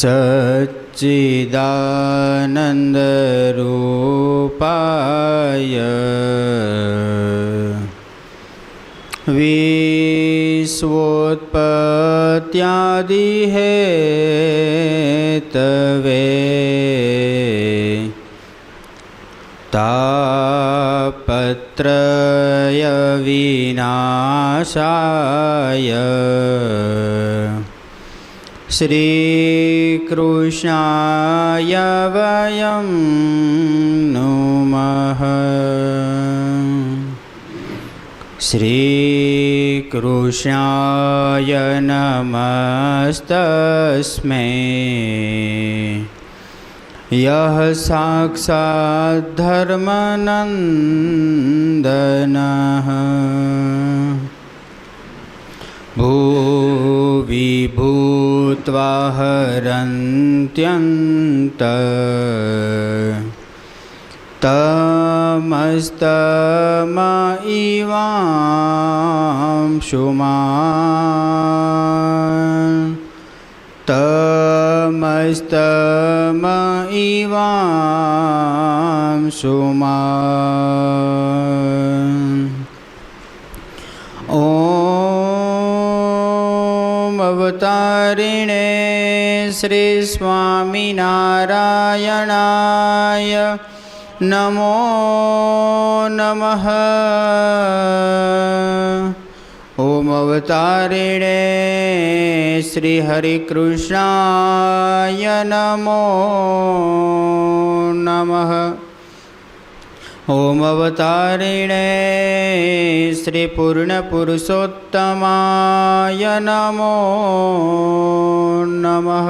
सच्चिदानन्दरूपाय विश्वोत्पत्त्यादिहेतवे तापत्रय विनाशाय श्रीकृष्णाय वयं नुमः। श्रीकृष्णाय नमस्तस्मै यः साक्षात् धर्मनन्दनः भुवि भूत्वा हरन्त्यन्तः तमस्तमइवांशुमान् ॐ अवतारिणे श्री स्वामिनारायणाय नमो नमः। ओम अवतारिणे श्री हरिकृष्णाय नमो नमः। ओम अवतारिणे श्री पूर्णपुरुषोत्तमाय नमो नमः।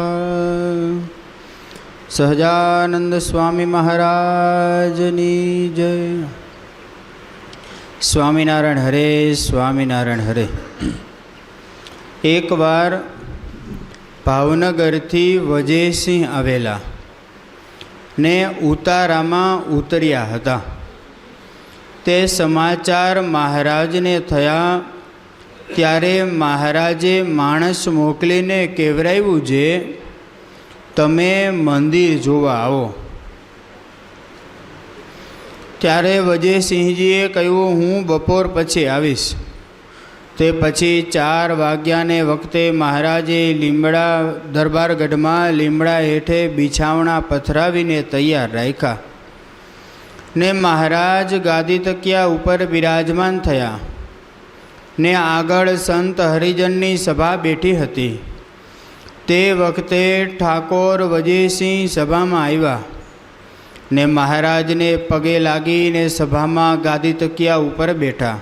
સહજાનંદ સ્વામી મહારાજની જય। સ્વામિનારાયણ હરે, સ્વામિનારાયણ હરે। એકવાર ભાવનગરથી વજયસિંહ આવેલા ને ઉતારામાં ઉતર્યા હતા। તે સમાચાર મહારાજને થયા ત્યારે મહારાજે માણસ મોકલીને કહેવરાવ્યું છે તમે મંદિર જોવા આવો। ત્યારે વજયસિંહજીએ કહ્યું હું બપોર પછી આવીશ। તે પછી 4 વાગ્યાને વખતે મહારાજે લીમડા દરબારગઢમાં લીમડા હેઠે બિછાવણા પથરાવીને તૈયાર રાખ્યા ને મહારાજ ગાદી તકિયા ઉપર બિરાજમાન થયા ને આગળ સંત હરિજનની સભા બેઠી હતી। તે વખતે ઠાકોર વજયસિંહ સભામાં આવ્યા ને મહારાજને પગે લાગીને સભામાં ગાદી તકિયા ઉપર બેઠા।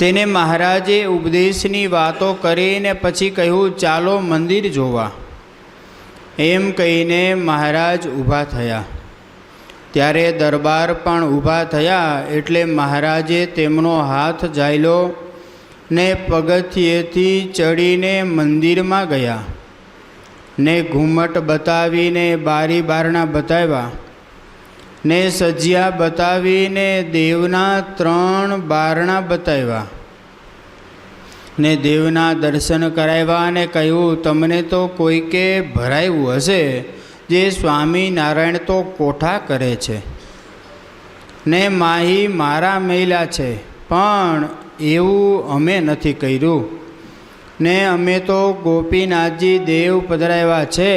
તેને મહારાજે ઉપદેશની વાતો કરીને પછી કહ્યું ચાલો મંદિર જોવા। એમ કહીને મહારાજ ઊભા થયા। ત્યારે દરબાર પણ ઊભા થયા એટલે મહારાજે તેમનો હાથ ઝાલ્યો ને પગથિયેથી ચડીને મંદિરમાં ગયા ને ઘૂમટ બતાવીને બારી બારણા બતાવ્યા ને સજ્યા બતાવીને દેવના 3 બારણા બતાવ્યા ને દેવના દર્શન કરાવ્યા અને કહ્યું તમને તો કોઈકે ભરાયું હશે જે સ્વામિનારાયણ તો કોઠા કરે છે ને માહી મારા મહિલા છે પણ એવું અમે નથી કર્યું ને અમે તો ગોપીનાથજી દેવ પધરાવ્યા છે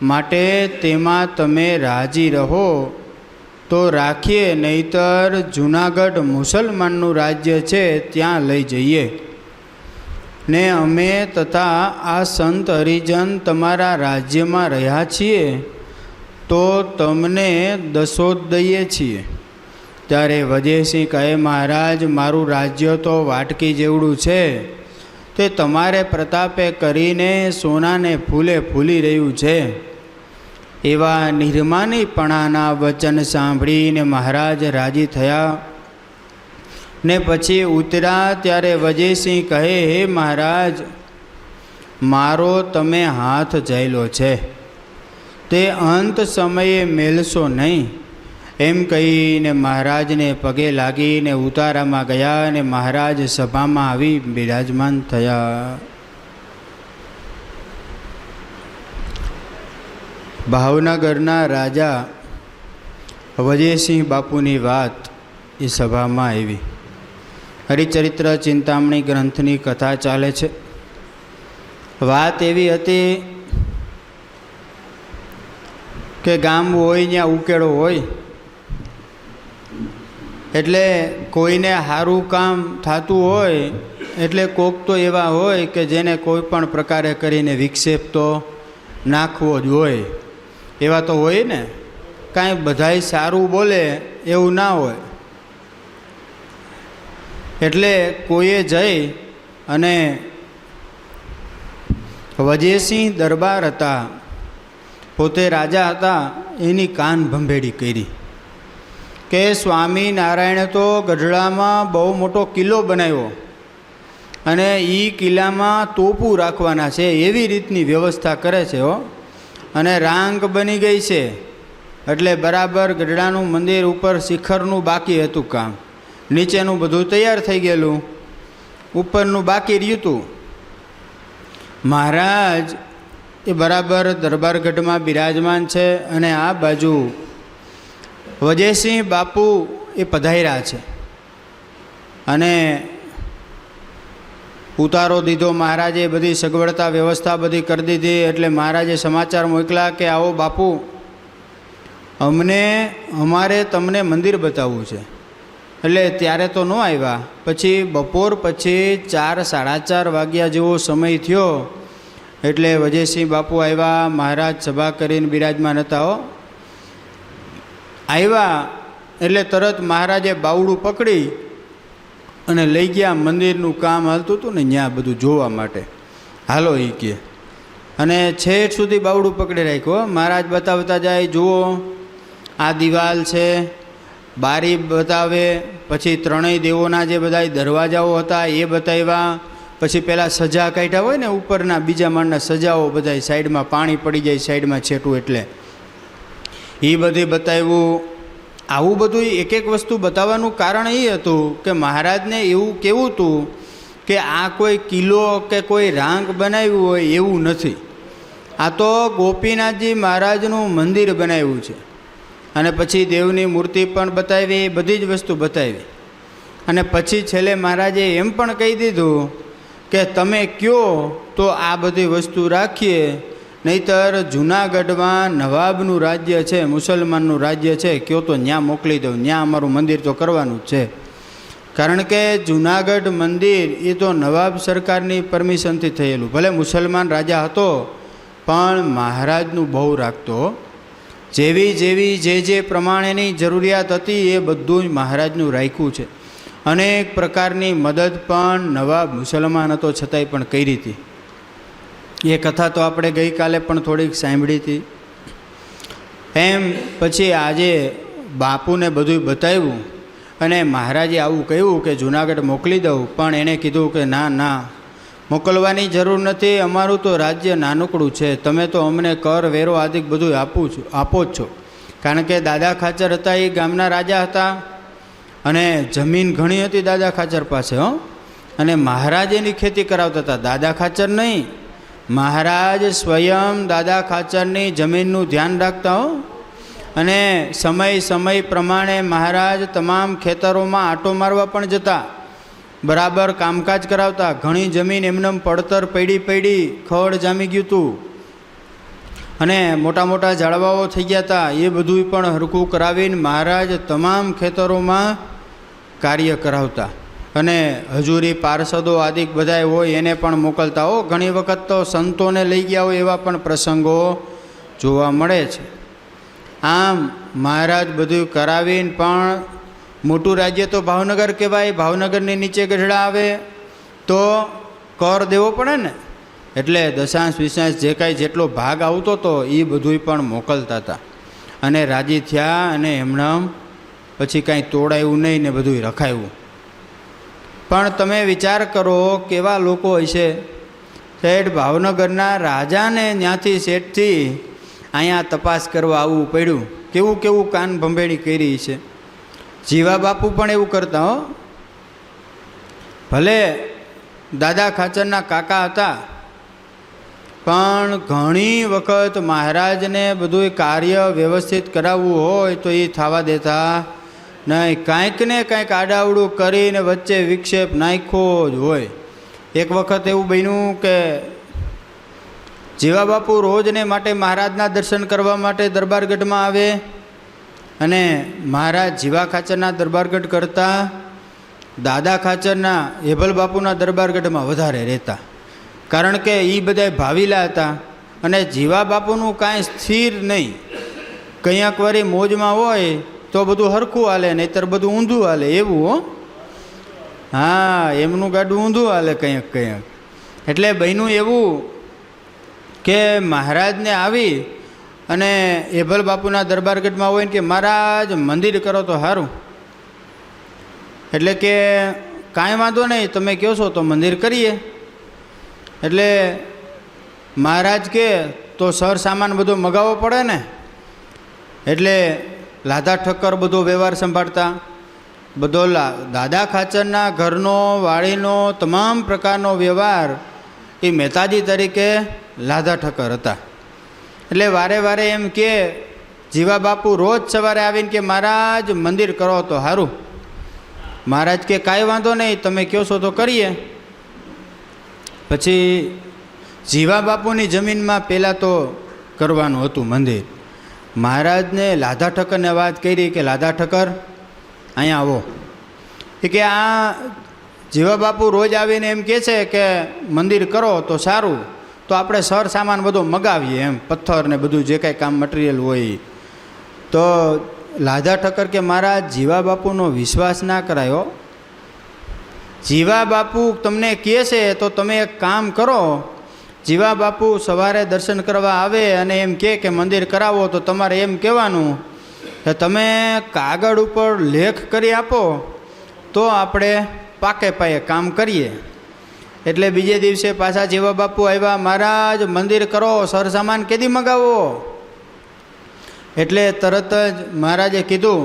માટે તેમાં તમે રાજી રહો તો રાખીએ નહીતર જૂનાગઢ મુસલમાનનું રાજ્ય છે ત્યાં લઈ જઈએ ને અમે તથા આ સંત હરિજન તમારા રાજ્યમાં રહ્યા છીએ તો તમને દસોદ દઈએ છીએ। ત્યારે વજયસિંહ કહે મહારાજ મારું રાજ્ય તો વાટકી જેવડું છે તે તમારે પ્રતાપે કરીને સોનાને ફૂલે ફૂલી રહ્યું છે। એવા નિર્માનીપણાના વચન સાંભળીને મહારાજ રાજી થયા ને પછી ઉતર્યા। ત્યારે વજયસિંહ કહે હે મહારાજ મારો તમે હાથ ઝાલ્યો છે તે અંત સમયે મેલશો નહીં। એમ કહીને મહારાજને પગે લાગીને ઉતારામાં ગયા અને મહારાજ સભામાં આવી બિરાજમાન થયા। ભાવનગરના રાજા વજયસિંહ બાપુની વાત એ સભામાં આવી. હરિચરિત્ર ચિંતામણી ગ્રંથની કથા ચાલે છે. વાત એવી હતી કે ગામ હોય ત્યાં ઉકેળો હોય, એટલે કોઈને સારું કામ થતું હોય એટલે કોક તો એવા હોય કે જેને કોઈ પણ પ્રકારે કરીને વિક્ષેપ તો નાખવો જ હોય. એવા તો હોય ને, કાંઈ બધાય સારું બોલે એવું ના હોય. એટલે કોઈએ જઈ અને વજયસિંહ દરબાર હતા, પોતે રાજા હતા, એની કાન ભંભેડી કરી કે સ્વામિનારાયણે તો ગઢડામાં બહુ મોટો કિલ્લો બનાવ્યો અને એ કિલ્લામાં તોપું રાખવાના છે એવી રીતની વ્યવસ્થા કરે છે હો. અને રાંગ બની ગઈ છે એટલે બરાબર ગઢડાનું મંદિર ઉપર શિખરનું બાકી હતું કામ, નીચેનું બધું તૈયાર થઈ ગયેલું, ઉપરનું બાકી રહ્યું હતું. મહારાજ એ બરાબર દરબારગઢમાં બિરાજમાન છે અને આ બાજુ વજયસિંહ બાપુ એ પધાર્યા છે અને ઉતારો દીધો. મહારાજે બધી સગવડતા વ્યવસ્થા બધી કરી દીધી. એટલે મહારાજે સમાચાર મોકલ્યા કે આવો બાપુ, અમારે તમને મંદિર બતાવવું છે. એટલે ત્યારે તો ન આવ્યા. પછી બપોર પછી 4-4:30 વાગ્યા જેવો સમય થયો એટલે વજયસિંહ બાપુ આવ્યા. મહારાજ સભા કરીને બિરાજમાન હતા હો. આવ્યા એટલે તરત મહારાજે બાવડું પકડી અને લઈ ગયા. મંદિરનું કામ હાલતું હતું ને ત્યાં બધું જોવા માટે. હાલો એ કહે, અને છેક સુધી બાવડું પકડી રાખ્યો. મહારાજ બતાવતા જાય, જુઓ આ દિવાલ છે, બારી બતાવે, પછી ત્રણેય દેવોના જે બધા દરવાજાઓ હતા એ બતાવ્યા. પછી પેલા સજા કાઢ્યા હોય ને ઉપરના બીજા માળના સજાઓ બધા સાઈડમાં પાણી પડી જાય સાઈડમાં છેટું, એટલે એ બધી બતાવ્યું. આવું બધું એક એક વસ્તુ બતાવવાનું કારણ એ હતું કે મહારાજને એવું કહેવું હતું કે આ કોઈ કિલ્લો કે કોઈ રાંગ બનાવ્યું હોય એવું નથી, આ તો ગોપીનાથજી મહારાજનું મંદિર બનાવ્યું છે. અને પછી દેવની મૂર્તિ પણ બતાવી, બધી જ વસ્તુ બતાવી. અને પછી છેલ્લે મહારાજે એમ પણ કહી દીધું કે તમે કહો તો આ બધી વસ્તુ રાખીએ, નહીંતર જૂનાગઢમાં નવાબનું રાજ્ય છે, મુસલમાનનું રાજ્ય છે, કહો તો ત્યાં મોકલી દઉં, ત્યાં અમારું મંદિર તો કરવાનું જ છે. કારણ કે જૂનાગઢ મંદિર એ તો નવાબ સરકારની પરમિશનથી થયેલું. ભલે મુસલમાન રાજા હતો પણ મહારાજનું બહુ રાખતો. જેવી જેવી જે પ્રમાણેની જરૂરિયાત હતી એ બધું જ મહારાજનું રાખ્યું છે. અનેક પ્રકારની મદદ પણ નવાબ મુસલમાન હતો છતાંય પણ કરી હતી. એ કથા તો આપણે ગઈકાલે પણ થોડીક સાંભળી હતી. એમ પછી આજે બાપુને બધું બતાવ્યું અને મહારાજે આવું કહ્યું કે જૂનાગઢ મોકલી દઉં. પણ એણે કીધું કે ના ના, મોકલવાની જરૂર નથી, અમારું તો રાજ્ય નાનકડું છે, તમે તો અમને કર વેરો આદિ બધું આપો જ છો. કારણ કે દાદા ખાચર હતા એ ગામના રાજા હતા અને જમીન ઘણી હતી દાદા ખાચર પાસે હો. અને મહારાજ એની ખેતી કરાવતા હતા, દાદા ખાચર નહીં. મહારાજ સ્વયં દાદા ખાચરની જમીનનું ધ્યાન રાખતા હો. અને સમય પ્રમાણે મહારાજ તમામ ખેતરોમાં આંટો મારવા પણ જતા, બરાબર કામકાજ કરાવતા. ઘણી જમીન એમને પડતર પડી ખડ જામી ગયું હતું અને મોટા મોટા ઝાડવાઓ થઈ ગયા હતા. એ બધું પણ હરખું કરાવીને મહારાજ તમામ ખેતરોમાં કાર્ય કરાવતા. અને હજુરી પાર્ષદો આદિ બધા હોય એને પણ મોકલતા હો. ઘણી વખત તો સંતોને લઈ ગયા હોય એવા પણ પ્રસંગો જોવા મળે છે. આમ મહારાજ બધું કરાવીને પણ મોટું રાજ્ય તો ભાવનગર કહેવાય. ભાવનગરની નીચે ગઢડા આવે તો કર દેવો પડે ને, એટલે દશાંશ વિશાંશ જે કાંઈ જેટલો ભાગ આવતો હતો એ બધું પણ મોકલતા હતા. અને રાજી થયા અને એમણે પછી કાંઈ તોડાયું નહીં ને બધું રખાયું. પણ તમે વિચાર કરો કેવા લોકો હશે. શેઠ ભાવનગરના રાજાને ત્યાંથી શેઠથી અહીંયા તપાસ કરવા આવવું પડ્યું. કેવું કાન ભંભેણી કરી છે. જીવા બાપુ પણ એવું કરતા હો. ભલે દાદા ખાચરના કાકા હતા પણ ઘણી વખત મહારાજને બધું કાર્ય વ્યવસ્થિત કરાવવું હોય તો એ થવા દેતા નહીં. કાંઈક ને કાંઈક આડાવડું કરીને વચ્ચે વિક્ષેપ નાખ્યો જ હોય. એક વખત એવું બન્યું કે જીવા બાપુ રોજને માટે મહારાજના દર્શન કરવા માટે દરબારગઢમાં આવે અને મહારાજ જીવા ખાચરના દરબારગઢ કરતાં દાદા ખાચરના હેભલ બાપુના દરબારગઢમાં વધારે રહેતા. કારણ કે એ બધા ભાવીલા હતા અને જીવા બાપુનું કાંઈ સ્થિર નહીં. કંઈક વારી મોજમાં હોય તો બધું હરખું હાલે, નહીંતર બધું ઊંધું હાલે એવું. હો હા, એમનું ગાડું ઊંધું હાલે કંઈક. એટલે બન્યું એવું કે મહારાજને આવી અને હેભલ બાપુના દરબારગઢમાં હોય ને કે મહારાજ મંદિર કરો તો સારું. એટલે કે કાંઈ વાંધો નહીં, તમે કહો છો તો મંદિર કરીએ. એટલે મહારાજ કે તો સર સામાન બધો મગાવવો પડે ને. એટલે લાધા ઠક્કર બધો વ્યવહાર સંભાળતા. બધો દાદા ખાચરના ઘરનો વાડીનો તમામ પ્રકારનો વ્યવહાર એ મહેતાજી તરીકે લાધા ઠક્કર હતા. એટલે વારે વારે એમ કે જીવા બાપુ રોજ સવારે આવીને કે મહારાજ મંદિર કરો તો સારું. મહારાજ કે કાંઈ વાંધો નહીં, તમે કહો છો તો કરીએ. પછી જીવા બાપુની જમીનમાં પહેલાં તો કરવાનું હતું મંદિર. મહારાજને લાધા ઠક્કરને વાત કરી કે લાધા ઠક્કર અહીંયા આવો. એ કે આ જીવા બાપુ રોજ આવીને એમ કહે છે કે મંદિર કરો તો સારું, તો આપણે સર સામાન બધો મગાવીએ, એમ પથ્થર ને બધું જે કાંઈ કામ મટીરિયલ હોય. તો લાધા ઠક્કર કે મહારાજ જીવા બાપુનો વિશ્વાસ ના કરાયો. જીવા બાપુ તમને કહે છે તો તમે એક કામ કરો, જીવા બાપુ સવારે દર્શન કરવા આવે અને એમ કહે કે મંદિર કરાવો તો તમારે એમ કહેવાનું કે તમે કાગળ ઉપર લેખ કરી આપો તો આપણે પાકે પાયે કામ કરીએ. એટલે બીજે દિવસે પાછા જીવા બાપુ આવ્યા, મહારાજ મંદિર કરો, સરસામાન કેદી મગાવો. એટલે તરત જ મહારાજે કીધું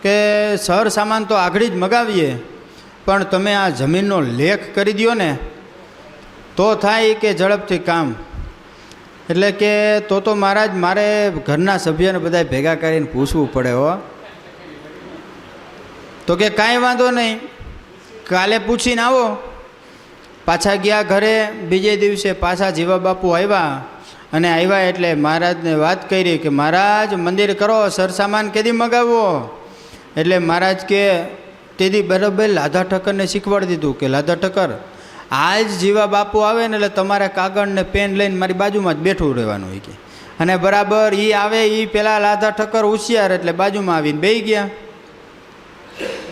કે સર સામાન તો આગળ જ મગાવીએ, પણ તમે આ જમીનનો લેખ કરી દો ને તો થાય કે ઝડપથી કામ. એટલે કે તો મહારાજ મારે ઘરના સભ્યોને બધા ભેગા કરીને પૂછવું પડે હો. તો કે કાંઈ વાંધો નહીં, કાલે પૂછીને આવો. પાછા ગયા ઘરે. બીજે દિવસે પાછા જીવા બાપુ આવ્યા અને આવ્યા એટલે મહારાજને વાત કરી કે મહારાજ મંદિર કરો, સરસામાન કેદી મગાવો. એટલે મહારાજ કે તેથી બરાબર લાધા ઠક્કરને શીખવાડી દીધું કે લાધા ઠક્કર આજ જીવા બાપુ આવે ને એટલે તમારે કાગળ ને પેન લઈને મારી બાજુમાં જ બેઠું રહેવાનું હોય કે. અને બરાબર એ આવે એ પહેલાં લાધા ઠક્કર હોશિયાર એટલે બાજુમાં આવીને બેસી ગયા.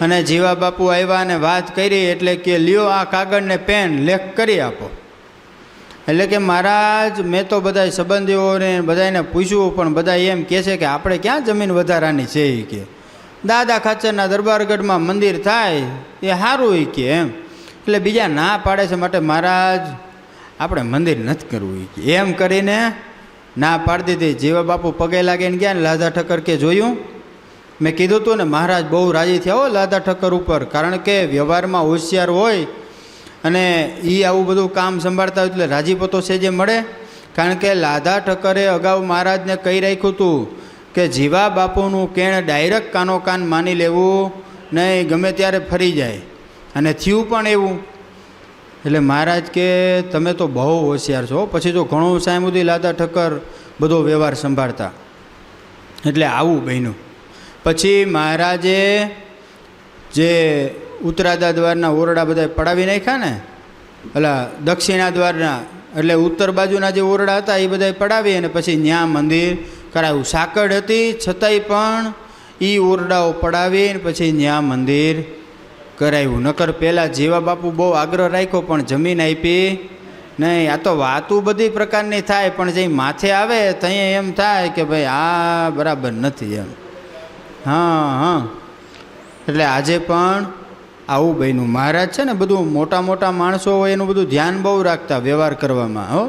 અને જીવા બાપુ આવ્યા અને વાત કરી એટલે કે લ્યો આ કાગળ ને પેન લેખ કરી આપો. એટલે કે મહારાજ મેં તો બધા સંબંધીઓને બધાને પૂછ્યું પણ બધા એમ કહે છે કે આપણે ક્યાં જમીન વધારાની છે એ કે દાદા ખાચરના દરબારગઢમાં મંદિર થાય એ સારું એ કે એમ. એટલે બીજા ના પાડે છે માટે મહારાજ આપણે મંદિર નથી કરવું કે એમ કરીને ના પાડી દીધી. જીવા બાપુ પગે લાગીને ગયા ને લાધા ઠક્કર કે જોયું મેં કીધું હતું ને. મહારાજ બહુ રાજી થયા હો લાધા ઠક્કર ઉપર, કારણ કે વ્યવહારમાં હોશિયાર હોય અને એ આવું બધું કામ સંભાળતા હોય એટલે રાજીપો તો છે જે મળે. કારણ કે લાધા ઠક્કરે અગાઉ મહારાજને કહી રાખ્યું હતું કે જીવા બાપુનું કેણ ડાયરેક્ટ કાનો કાન માની લેવું નહીં, ગમે ત્યારે ફરી જાય. અને થયું પણ એવું. એટલે મહારાજ કે તમે તો બહુ હોશિયાર છો. પછી તો ઘણું સાંભળ્યું લાધા ઠક્કર બધો વ્યવહાર સંભાળતા. એટલે આવું બન્યું. પછી મહારાજે જે ઉત્તરાદા દ્વારના ઓરડા બધા પડાવી નાખ્યા ને, એટલે દક્ષિણા દ્વારના એટલે ઉત્તર બાજુના જે ઓરડા હતા એ બધા પડાવી અને પછી ન્યા મંદિર કરાવ્યું. સાંકળ હતી છતાંય પણ એ ઓરડાઓ પડાવીને પછી ન્યા મંદિર કરાવ્યું. નકર પહેલાં જીવા બાપુ બહુ આગ્રહ રાખ્યો પણ જમીન આપી નહીં. આ તો વાતું બધી પ્રકારની થાય પણ જે માથે આવે ત્યાં એમ થાય કે ભાઈ આ બરાબર નથી એમ. હા. એટલે આજે પણ આવું બન્યું. મહારાજ છે ને બધું મોટા મોટા માણસો હોય એનું બધું ધ્યાન બહુ રાખતા વ્યવહાર કરવામાં. હો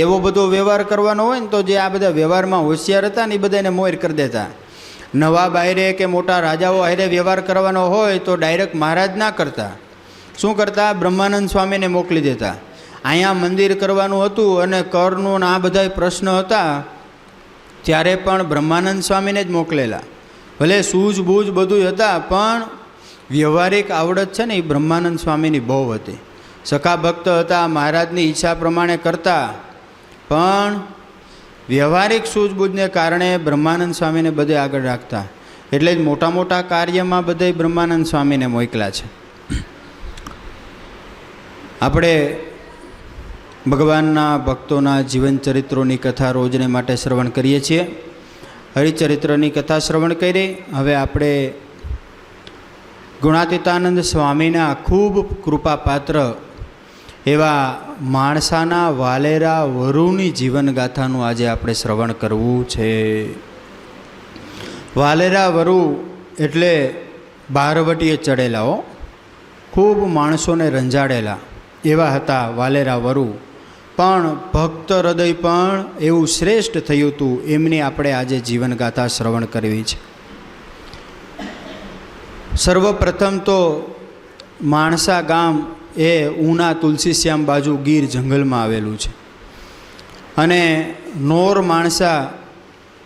એવો બધો વ્યવહાર કરવાનો હોય ને તો જે આ બધા વ્યવહારમાં હોશિયાર હતા ને એ બધાને મોર કરી દેતા. નવા બાયરે કે મોટા રાજાઓ હારે વ્યવહાર કરવાનો હોય તો ડાયરેક્ટ મહારાજ ના કરતા. શું કરતા? બ્રહ્માનંદ સ્વામીને મોકલી દેતા. અહીંયા મંદિર કરવાનું હતું અને કરનું આ બધા પ્રશ્ન હતા, ત્યારે પણ બ્રહ્માનંદ સ્વામીને જ મોકલેલા. ભલે સૂઝબૂઝ બધું હતા, પણ વ્યવહારિક આવડત છે ને એ બ્રહ્માનંદ સ્વામીની બહુ હતી. સખા ભક્ત હતા, મહારાજની ઈચ્છા પ્રમાણે કરતા, પણ વ્યવહારિક સૂઝબૂઝને કારણે બ્રહ્માનંદ સ્વામીને બધે આગળ રાખતા. એટલે જ મોટા મોટા કાર્યમાં બધે બ્રહ્માનંદ સ્વામીને મોકલા છે. આપણે ભગવાનના ભક્તોના જીવન ચરિત્રોની કથા રોજને માટે શ્રવણ કરીએ છીએ. હરિચરિત્રની કથા શ્રવણ કરી. હવે આપણે ગુણાતીતાનંદ સ્વામીના ખૂબ કૃપાપાત્ર એવા માણસાના વાલેરા વરુની જીવનગાથાનું આજે આપણે શ્રવણ કરવું છે. વાલેરા વરુ એટલે બારવટીએ ચડેલાઓ, ખૂબ માણસોને રંજાડેલા એવા હતા વાલેરા વરુ. પણ ભક્ત હૃદય પણ એવું શ્રેષ્ઠ થયું હતું, એમની આપણે આજે જીવનગાથા શ્રવણ કરવી છે. સર્વપ્રથમ તો માણસા ગામ એ ઉના તુલસીશ્યામ બાજુ ગીર જંગલમાં આવેલું છે. અને નોર માણસા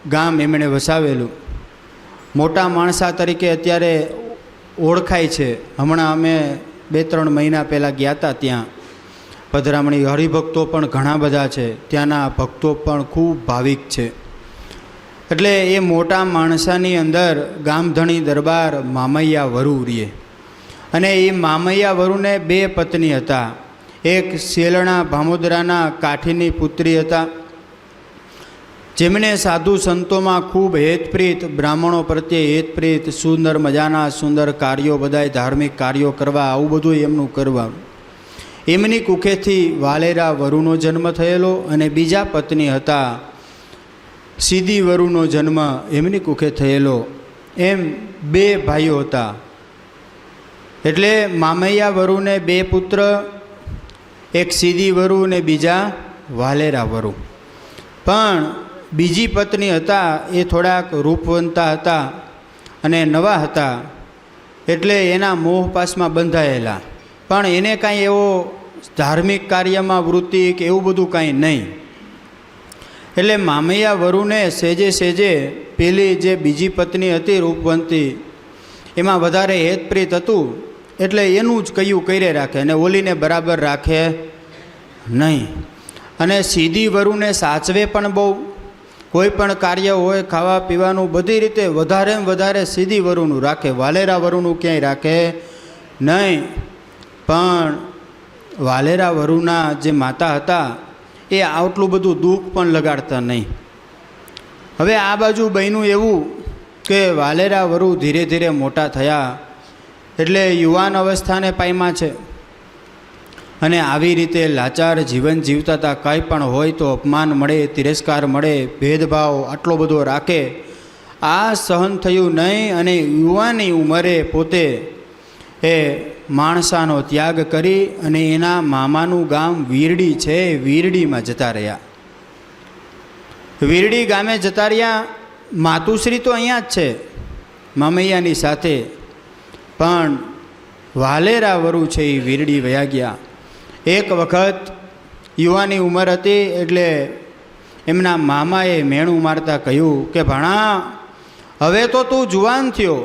ગામ એમણે વસાવેલું. મોટા માણસા તરીકે અત્યારે ઓળખાય છે. હમણાં અમે 2-3 મહિના પહેલાં ગયા હતા ત્યાં પધરામણી. હરિભક્તો પણ ઘણા બધા છે, ત્યાંના ભક્તો પણ ખૂબ ભાવિક છે. એટલે એ મોટા માણસાની અંદર ગામધણી દરબાર મામૈયા વરુ રીએ. અને એ મામૈયા વરુને 2 પત્ની હતા. એક શેલણા ભામોદરાના કાઠીની પુત્રી હતા, જેમણે સાધુ સંતોમાં ખૂબ હેતપ્રીત, બ્રાહ્મણો પ્રત્યે હેતપ્રીત, સુંદર મજાના સુંદર કાર્યો, બધાય ધાર્મિક કાર્યો કરવા, આવું બધું એમનું કરવાનું. એમની કુખેથી વાલેરા વરુનો જન્મ થયેલો. અને બીજા પત્ની હતા સીધી વરુનો જન્મ એમની કુખે થયેલો. એમ 2 ભાઈઓ હતા. એટલે મામૈયા વરુને 2 પુત્ર, એક સીધી વરુ ને બીજા વાલેરા વરુ. પણ બીજી પત્ની હતા એ થોડાક રૂપવંતા હતા અને નવા હતા, એટલે એના મોહપાસમાં બંધાયેલા. પણ એને કાંઈ એવો ધાર્મિક કાર્યમાં વૃત્તિ કે એવું બધું કાંઈ નહીં. એટલે મામૈયા વરુને સેજે સેજે પેલી જે બીજી પત્ની હતી રૂપવંતી, એમાં વધારે હેતપ્રીત હતું. એટલે એનું જ કયું કરે રાખે અને ઓલીને બરાબર રાખે નહીં. અને સીધી વરુને સાચવે પણ બહુ. કોઈ પણ કાર્ય હોય, ખાવા પીવાનું, બધી રીતે વધારેમાં વધારે સીધી વરુનું રાખે, વાલેરા વરુનું ક્યાંય રાખે નહીં. પણ વાલેરા વરુના જે માતા હતા એ આટલું બધું દુઃખ પણ લગાડતા નહીં. હવે આ બાજુ બન્યું એવું કે વાલેરા વરુ ધીરે ધીરે મોટા થયા, એટલે યુવાન અવસ્થાને પામ્યા છે. અને આવી રીતે લાચાર જીવન જીવતા હતા. કાંઈ પણ હોય તો અપમાન મળે, તિરસ્કાર મળે, ભેદભાવ આટલો બધો રાખે. આ સહન થયું નહીં. અને યુવાની ઉંમરે પોતે એ માણસાનો ત્યાગ કરી અને એના મામાનું ગામ વીરડી છે, વીરડીમાં જતા રહ્યા. વીરડી ગામે જતા રહ્યા. માતુશ્રી તો અહીંયા જ છે મામૈયાની સાથે, પણ વાલેરા વરુ છે એ વીરડી વયા ગયા. એક વખત યુવાની ઉંમર હતી, એટલે એમના મામાએ મેણું મારતા કહ્યું કે ભણા, હવે તો તું જુવાન થયો,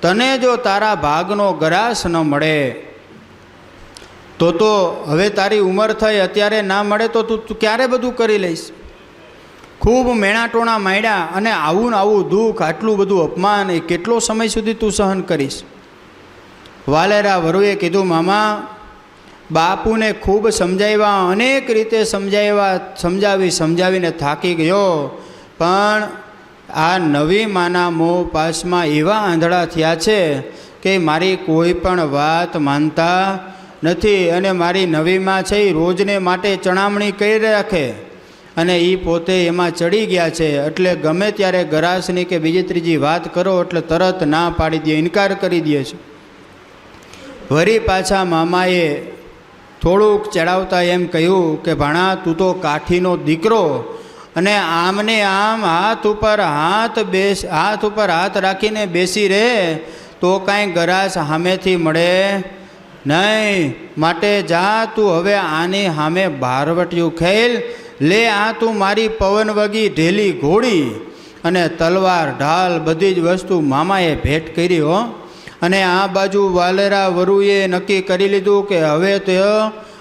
તને જો તારા ભાગનો ગરાસ ન મળે તો હવે તારી ઉંમર થઈ, અત્યારે ના મળે તો તું ક્યારે બધું કરી લઈશ. ખૂબ મેણાટોણા માંડ્યા. અને આવું ને આવું દુઃખ, આટલું બધું અપમાન, એ કેટલો સમય સુધી તું સહન કરીશ. વાલેરા વરુએ કીધું, મામા, બાપુને ખૂબ સમજાવ્યા, અનેક રીતે સમજાવીને થાકી ગયો, પણ આ નવી માના મોહ પાસમાં એવા આંધળા થયા છે કે મારી કોઈ પણ વાત માનતા નથી. અને મારી નવી માં છે એ રોજને માટે ચણામણી કરી રાખે અને એ પોતે એમાં ચડી ગયા છે. એટલે ગમે ત્યારે ગરાસની કે બીજી ત્રીજી વાત કરો એટલે તરત ના પાડી દે, ઇનકાર કરી દે છે. વળી પાછા મામાએ થોડુંક ચડાવતા એમ કહ્યું કે ભાણા, તું તો કાઠીનો દીકરો, અને આમને આમ હાથ ઉપર હાથ રાખીને બેસી રહે તો કાંઈ ગરાસ સામેથી મળે નહીં, માટે જા તું હવે આની સામે બારવટિયું ખેલ લે. આ તું મારી પવન વગી ઢેલી ઘોડી અને તલવાર ઢાલ બધી જ વસ્તુ મામાએ ભેટ કરી હો. અને આ બાજુ વાલેરા વરુએ નક્કી કરી લીધું કે હવે તો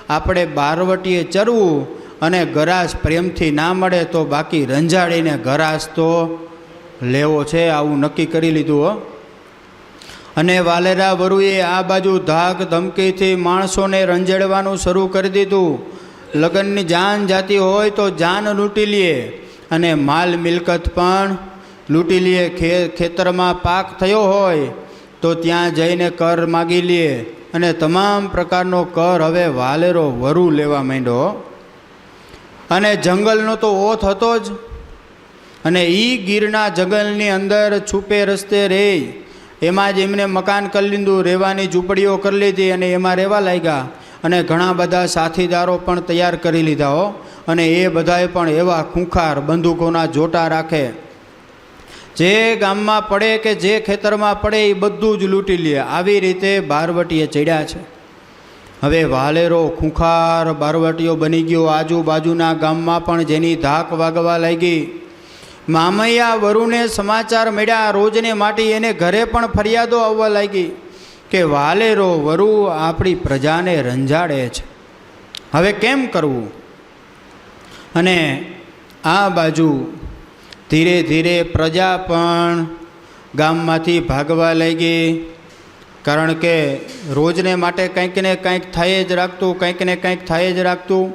આપણે બારવટીએ ચરવું અને ગરાસ પ્રેમથી ના મળે તો બાકી રંજાડીને ગરાસ તો લેવો છે, આવું નક્કી કરી લીધું હો. અને વાલેરા વરુએ આ બાજુ ધાક ધમકીથી માણસોને રંજાડવાનું શરૂ કરી દીધું. લગ્નની જાન જાતી હોય તો જાન લૂંટી લે અને માલ મિલકત પણ લૂંટી લે. ખેતરમાં પાક થયો હોય તો ત્યાં જઈને કર માગી લે અને તમામ પ્રકારનો કર હવે વાલેરો વરુ લેવા માંડ્યો. અને જંગલનો તો ઓથ હતો જ, અને એ ગીરના જંગલની અંદર છુપે રસ્તે રહે એમાં જ એમને મકાન કરી લીધું, રહેવાની ઝૂંપડીઓ કરી લીધી અને એમાં રહેવા લાગ્યા. અને ઘણા બધા સાથીદારો પણ તૈયાર કરી લીધા હો. અને એ બધાએ પણ એવા ખૂંખાર બંદૂકોના જોટા રાખે, જે ગામમાં પડે કે જે ખેતરમાં પડે એ બધું જ લૂંટી લે. આવી રીતે બારવટીએ ચડ્યા છે. હવે વાલેરો ખૂંખાર બારવટીઓ બની ગયો. આજુબાજુના ગામમાં પણ જેની ધાક વાગવા લાગી. મામૈયા વરુને સમાચાર મળ્યા રોજને માટે. એને ઘરે પણ ફરિયાદો આવવા લાગી કે વાલેરો વરુ આપણી પ્રજાને રંજાડે છે, હવે કેમ કરવું. અને આ બાજુ ધીરે ધીરે પ્રજા પણ ગામમાંથી ભાગવા લાગી, કારણ કે રોજને માટે કંઈક ને કંઈક થઈ જ રાખતું, કંઈક ને કંઈક થઈ જ રાખતું.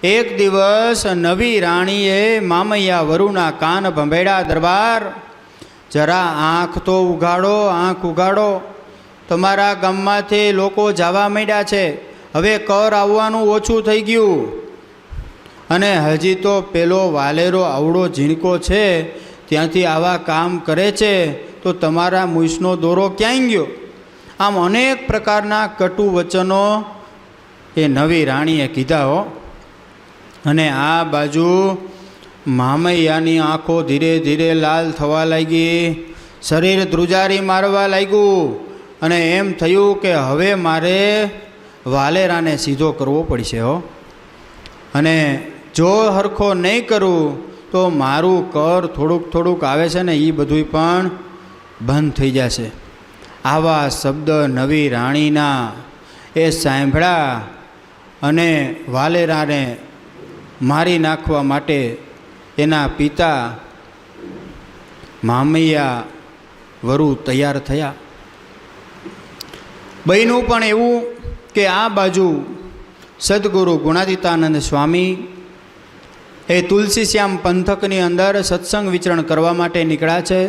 એક દિવસ નવી રાણીએ મામૈયા વરુના કાન ભંભેડા, દરબાર જરા આંખ તો ઉઘાડો, આંખ ઉઘાડો. તમારા ગામમાંથી લોકો જવા માંડ્યા છે, હવે કર આવવાનું ઓછું થઈ ગયું. અને હજી તો પેલો વાલેરો આવડો ઝીણકો છે ત્યાંથી આવા કામ કરે છે, તો તમારા મૂછનો દોરો ક્યાંય ગયો. આમ અનેક પ્રકારના કટુ વચનો એ નવી રાણીએ કીધા હો. અને આ બાજુ મામૈયાની આંખો ધીરે ધીરે લાલ થવા લાગી, શરીર ધ્રુજારી મારવા લાગ્યું. અને એમ થયું કે હવે મારે વાલેરાને સીધો કરવો પડશે હો. અને જો હરખો નહીં કરું તો મારું કર થોડુંક થોડુંક આવે છે ને એ બધું પણ બંધ થઈ જશે. આવા શબ્દ નવી રાણીના એ સાંભળ્યા અને વાલેરાને મારી નાખવા માટે એના પિતા મામૈયા વરુ તૈયાર થયા. બન્યું પણ એવું કે આ બાજુ સદગુરુ ગુણાતીતાનંદ સ્વામી એ તુલસીશ્યામ પંથકની અંદર સત્સંગ વિચરણ કરવા માટે નીકળ્યા છે.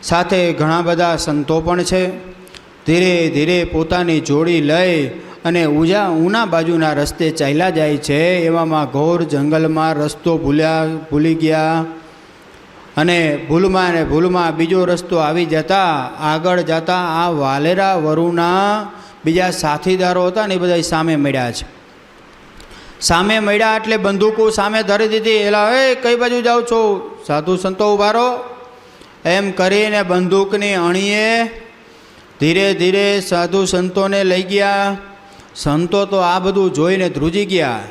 સાથે ઘણા બધા સંતો પણ છે. ધીરે ધીરે પોતાની જોડી લઈ અને ઉના બાજુના રસ્તે ચાલ્યા જાય છે. એવામાં ઘોર જંગલમાં રસ્તો ભૂલી ગયા અને ભૂલમાં બીજો રસ્તો આવી જતા આગળ જતા આ વાલેરા વરુના બીજા સાથીદારો હતા ને એ બધા સામે મળ્યા છે. સામે મળ્યા એટલે બંદૂકો સામે ધરી દીધી. એલા એ કઈ બાજુ જાઓ છો? સાધુ સંતો ઉભા રહો એમ કરીને બંદૂકની અણીએ ધીરે ધીરે સાધુ સંતોને લઈ ગયા. સંતો તો આ બધું જોઈને ધ્રુજી ગયા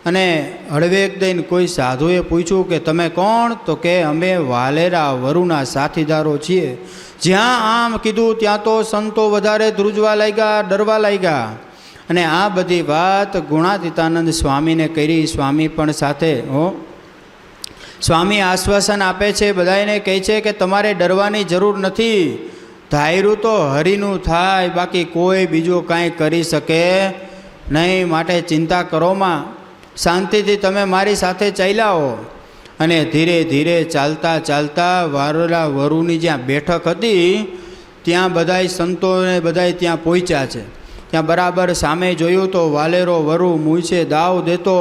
અને હળવેક દઈને કોઈ સાધુએ પૂછ્યું કે તમે કોણ? તો કે અમે વાલેરા વરુના સાથીદારો છીએ. જ્યાં આમ કીધું ત્યાં તો સંતો વધારે ધ્રુજવા લાગ્યા, ડરવા લાગ્યા. અને આ બધી વાત ગુણાતીતાનંદ સ્વામીને કરી. સ્વામી પણ સાથે સ્વામી આશ્વાસન આપે છે, બધાને કહે છે કે તમારે ડરવાની જરૂર નથી. ધાયરું તો હરિનું થાય, બાકી કોઈ બીજું કાંઈ કરી શકે નહીં. માટે ચિંતા કરોમાં, શાંતિથી તમે મારી સાથે ચાલ્યા હો. અને ધીરે ધીરે ચાલતા ચાલતા વાલેરા વરુની જ્યાં બેઠક હતી ત્યાં બધાય સંતોને બધાય ત્યાં પહોંચ્યા છે. ત્યાં બરાબર સામે જોયું તો વાલેરો વરુ મૂછે દાવ દેતો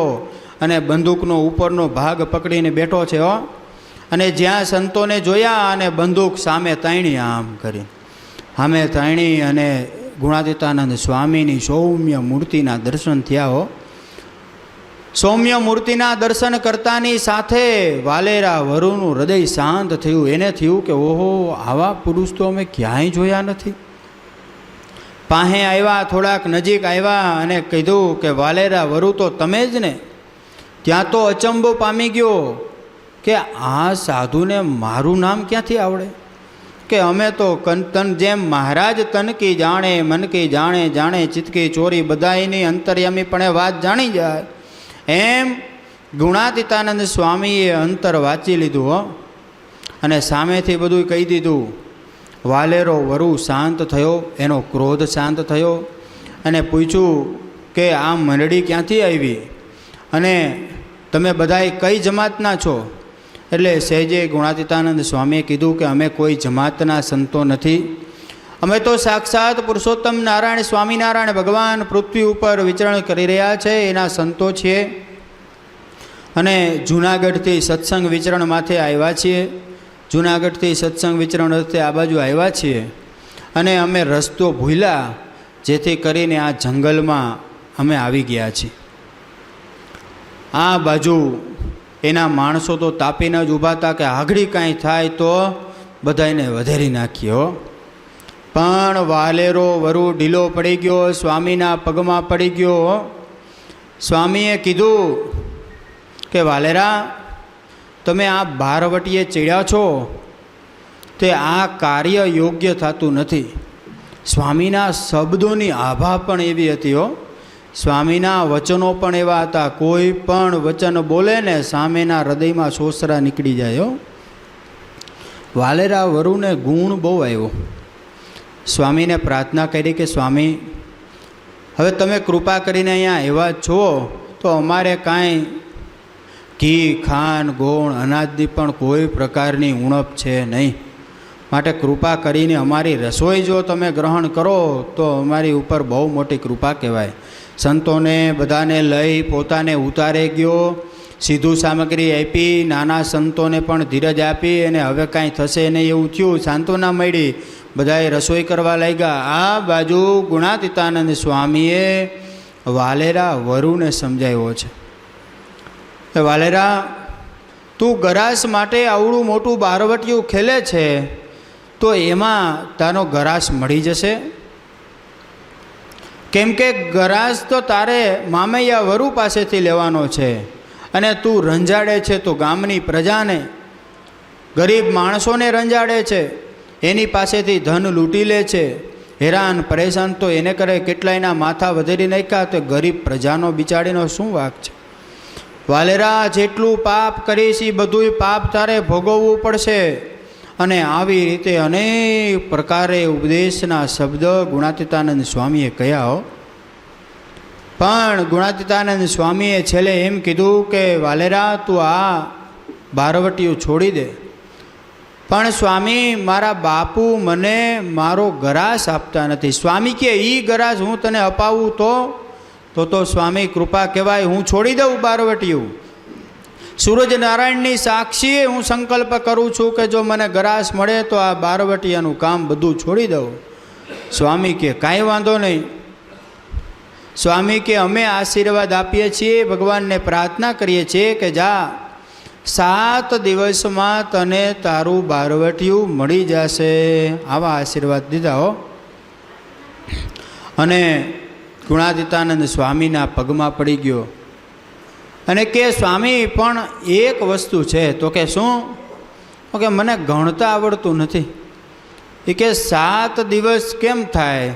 અને બંદૂકનો ઉપરનો ભાગ પકડીને બેઠો છે હો. અને જ્યાં સંતોને જોયા અને બંદૂક સામે તાણી આમ કરી સામે તાણી અને ગુણાતીતાનંદ સ્વામીની સૌમ્ય મૂર્તિના દર્શન થયા હો. સૌમ્ય મૂર્તિના દર્શન કરતાની સાથે વાલેરા વરુનું હૃદય શાંત થયું. એને થયું કે ઓહો, આવા પુરુષ તો અમે ક્યાંય જોયા નથી. પાસે આવ્યા, થોડાક નજીક આવ્યા અને કીધું કે વાલેરા વરુ તો તમે જ ને? ત્યાં તો અચંબો પામી ગયો કે આ સાધુને મારું નામ ક્યાંથી આવડે? કે અમે તો તન જેમ મહારાજ તન કી જાણે મન કી જાણે, જાણે ચિતકી ચોરી, બધાયની અંતર્યામી પણ વાત જાણી જાય એમ ગુણાતીતાનંદ સ્વામીએ અંતર વાંચી લીધું હો. અને સામેથી બધું કહી દીધું. વાલેરો વરુ શાંત થયો, એનો ક્રોધ શાંત થયો અને પૂછ્યું કે આ મંડળી ક્યાંથી આવી અને તમે બધાય કઈ જમાતના છો? એટલે સહેજે ગુણાતીતાનંદ સ્વામીએ કીધું કે અમે કોઈ જમાતના સંતો નથી, અમે તો સાક્ષાત પુરુષોત્તમ નારાયણ સ્વામિનારાયણ ભગવાન પૃથ્વી ઉપર વિચરણ કરી રહ્યા છે એના સંતો છીએ અને જૂનાગઢથી સત્સંગ વિચરણ માથે આવ્યા છીએ. જૂનાગઢથી સત્સંગ વિચરણ અર્થે આ બાજુ આવ્યા છીએ અને અમે રસ્તો ભૂલ્યા, જેથી કરીને આ જંગલમાં અમે આવી ગયા છીએ. આ બાજુ એના માણસો તો તાપીને જ ઊભા હતા કે આગળ કાંઈ થાય તો બધાને વધેરી નાખ્યો. પણ વાલેરો વરુ ઢીલો પડી ગયો, સ્વામીના પગમાં પડી ગયો. સ્વામીએ કીધું કે વાલેરા, તમે આ બારવટીએ ચડ્યા છો તે આ કાર્ય યોગ્ય થતું નથી. સ્વામીના શબ્દોની આભા પણ એવી હતી હો, સ્વામીના વચનો પણ એવા હતા, કોઈ પણ વચન બોલે ને સામેના હૃદયમાં સોસરા નીકળી જાય હો. વાલેરા વરુને ગુણ બહુ આવ્યો. સ્વામીને પ્રાર્થના કરી કે સ્વામી, હવે તમે કૃપા કરીને અહીંયા એવા છો તો અમારે કાંઈ ઘી ખાંડ ગોળ અનાજની પણ કોઈ પ્રકારની ઉણપ છે નહીં, માટે કૃપા કરીને અમારી રસોઈ જો તમે ગ્રહણ કરો તો અમારી ઉપર બહુ મોટી કૃપા કહેવાય. સંતોને બધાને લઈ પોતાને ઉતારે ગયો, સીધું સામગ્રી આપી, નાના સંતોને પણ ધીરજ આપી અને હવે કાંઈ થશે નહીં એવું થયું, સાંત્વના મળી, બધાએ રસોઈ કરવા લાગ્યા. આ બાજુ ગુણાતીતાનંદ સ્વામીએ વાલેરા વરુને સમજાવ્યો છે કે વાલેરા, તું ગરાસ માટે આવડું મોટું બારવટિયું ખેલે છે તો એમાં તારો ગરાસ મળી જશે? કેમ કે ગરાસ તો તારે મામૈયા વરુ પાસેથી લેવાનો છે અને તું રંજાડે છે તો ગામની પ્રજાને, ગરીબ માણસોને રંજાડે છે, એની પાસેથી ધન લૂંટી લે છે, હેરાન પરેશાન તો એને કરે. કેટલાયના માથા વધેરી નાખ્યા તો ગરીબ પ્રજાનો બિચારીનો શું વાંક છે? વાલેરા, જેટલું પાપ કરીશ એ બધું પાપ તારે ભોગવવું પડશે. અને આવી રીતે અનેક પ્રકારે ઉપદેશના શબ્દ ગુણાતીતાનંદ સ્વામીએ કહ્યા હો. પણ ગુણાતીતાનંદ સ્વામીએ છેલ્લે એમ કીધું કે વાલેરા, તું આ બારવટીયું છોડી દે. પણ સ્વામી, મારા બાપુ મને મારો ગરાસ આપતા નથી. સ્વામી કે એ ગરાસ હું તને અપાવું તો સ્વામી કૃપા કહેવાય, હું છોડી દઉં બારવટીયું. સૂરજનારાયણની સાક્ષીએ હું સંકલ્પ કરું છું કે જો મને ગરાસ મળે તો આ બારવટીયાનું કામ બધું છોડી દઉં. સ્વામી કે કાંઈ વાંધો નહીં. સ્વામી કે અમે આશીર્વાદ આપીએ છીએ, ભગવાનને પ્રાર્થના કરીએ છીએ કે જા 7 દિવસમાં તને તારું બારવટીયું મળી જશે. આવા આશીર્વાદ દીધા હો. અને ગુણાતીતાનંદ સ્વામીના પગમાં પડી ગયો અને કે સ્વામી, પણ એક વસ્તુ છે. તો કે શું? તો કે મને ગણતા આવડતું નથી. એ કે 7 દિવસ કેમ થાય?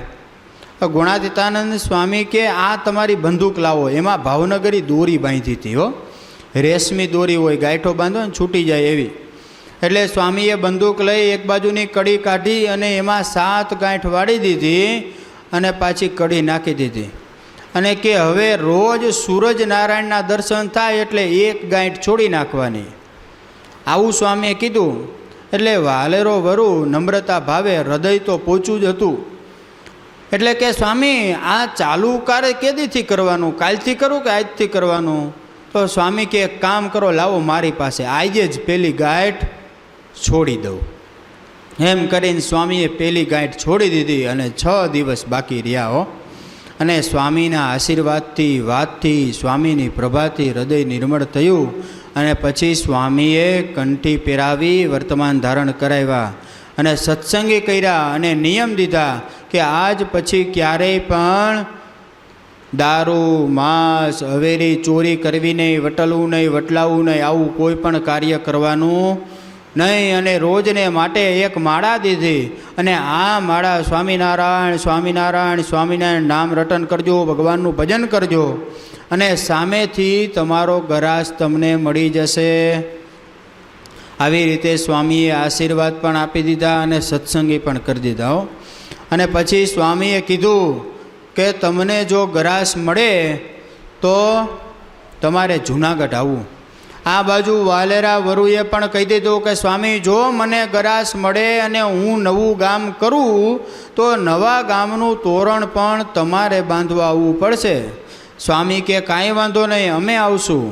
ગુણાતીતાનંદ સ્વામી કે આ તમારી બંદૂક લાવો. એમાં ભાવનગરી દોરી બાંધી હતી હો, રેશમી દોરી હોય, ગાંઠો બાંધો ને છૂટી જાય એવી. એટલે સ્વામીએ બંદૂક લઈ એક બાજુની કડી કાઢી અને એમાં 7 ગાંઠ વાળી દીધી અને પાછી કડી નાખી દીધી. અને કે હવે રોજ સૂરજનારાયણના દર્શન થાય એટલે એક ગાંઠ છોડી નાખવાની. આવું સ્વામીએ કીધું. એટલે વાલેરો વરુ નમ્રતા ભાવે, હૃદય તો પોચું જ હતું. એટલે કે સ્વામી, આ ચાલુ કાર્ય કેદીથી કરવાનું? કાલથી કરું કે આજથી કરવાનું? તો સ્વામી કે એક કામ કરો, લાવો મારી પાસે, આજે જ પેલી ગાંઠ છોડી દઉં. એમ કરીને સ્વામીએ પેલી ગાંઠ છોડી દીધી અને 6 દિવસ બાકી રહ્યા હો. અને સ્વામીના આશીર્વાદથી, વાતથી, સ્વામીની પ્રભાથી હૃદય નિર્મળ થયું. અને પછી સ્વામીએ કંઠી પહેરાવી વર્તમાન ધારણ કરાવ્યા અને સત્સંગી કર્યા અને નિયમ દીધા કે આજ પછી ક્યારેય પણ દારૂ માંસ હવેરી ચોરી કરવી નહીં, વટલવું નહીં, વટલાવવું નહીં, આવું કોઈ પણ કાર્ય કરવાનું નહીં. અને રોજને માટે એક માળા દીધી અને આ માળા સ્વામિનારાયણ સ્વામિનારાયણ સ્વામિનારાયણ નામ રટન કરજો, ભગવાનનું ભજન કરજો અને સામેથી તમારો ગરાસ તમને મળી જશે. આવી રીતે સ્વામીએ આશીર્વાદ પણ આપી દીધા અને સત્સંગી પણ કરી દીધા. અને પછી સ્વામીએ કીધું કે તમને જો ગરાસ મળે તો તમારે જૂનાગઢ આવવું. આ બાજુ વાલેરા વરુએ પણ કહી દીધું કે સ્વામી જો મને ગરાસ મળે અને હું નવું ગામ કરું તો નવા ગામનું તોરણ પણ તમારે બાંધવા આવવું પડશે. સ્વામી કે કાંઈ વાંધો નહીં, અમે આવશું.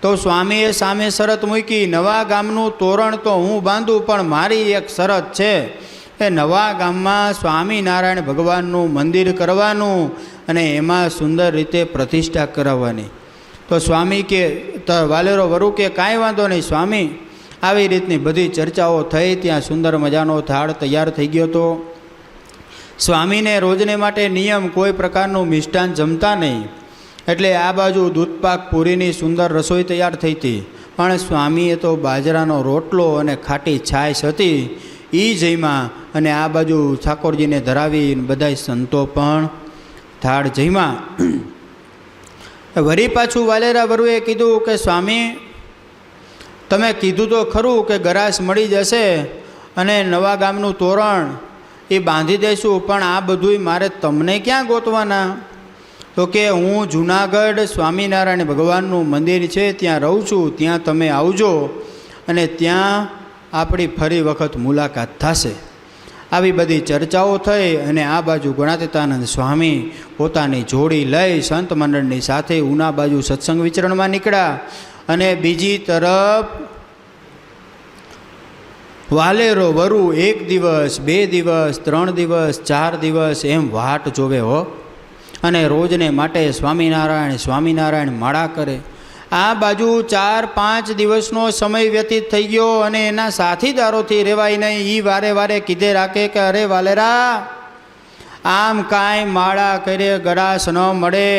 તો સ્વામીએ સામે શરત મૂકી, નવા ગામનું તોરણ તો હું બાંધું પણ મારી એક શરત છે, એ નવા ગામમાં સ્વામિનારાયણ ભગવાનનું મંદિર કરવાનું અને એમાં સુંદર રીતે પ્રતિષ્ઠા કરાવવાની. તો સ્વામી કે વાલેરો વરુ કે કાંઈ વાંધો નહીં સ્વામી. આવી રીતની બધી ચર્ચાઓ થઈ. ત્યાં સુંદર મજાનો થાળ તૈયાર થઈ ગયો હતો. સ્વામીને રોજને માટે નિયમ કોઈ પ્રકારનું મિષ્ટાન જમતા નહીં, એટલે આ બાજુ દૂધપાક પૂરીની સુંદર રસોઈ તૈયાર થઈ હતી. પણ સ્વામીએ તો બાજરાનો રોટલો અને ખાટી છાશ હતી એ જમ્યા અને આ બાજુ ઠાકોરજીને ધરાવી બધાય સંતો પણ થાળ જમ્યા. વળી પાછું વાલેરા વરુએ કીધું કે સ્વામી તમે કીધું તો ખરું કે ગરાસ મળી જશે અને નવા ગામનું તોરણ એ બાંધી દઈશું, પણ આ બધુંય મારે તમને ક્યાં ગોતવાના? તો કે હું જૂનાગઢ સ્વામિનારાયણ ભગવાનનું મંદિર છે ત્યાં રહું છું, ત્યાં તમે આવજો અને ત્યાં આપણી ફરી વખત મુલાકાત થશે. આવી બધી ચર્ચાઓ થઈ અને આ બાજુ ગુણાતીતાનંદ સ્વામી પોતાની જોડી લઈ સંત મંડળની સાથે ઉના બાજુ સત્સંગ વિચરણમાં નીકળ્યા. અને બીજી તરફ વાલેરો વરુ 1 દિવસ 2 દિવસ 3 દિવસ 4 દિવસ એમ વાટ જોવે હો અને રોજને માટે સ્વામિનારાયણ સ્વામિનારાયણ માળા કરે. આ બાજુ 4-5 દિવસનો સમય વ્યતીત થઈ ગયો અને એના સાથીદારોથી રહેવાય નહીં. એ વારે વારે કીધે રાખે કે અરે વાલેરા આમ કાંઈ માળા કરે ગરાસ ન મળે,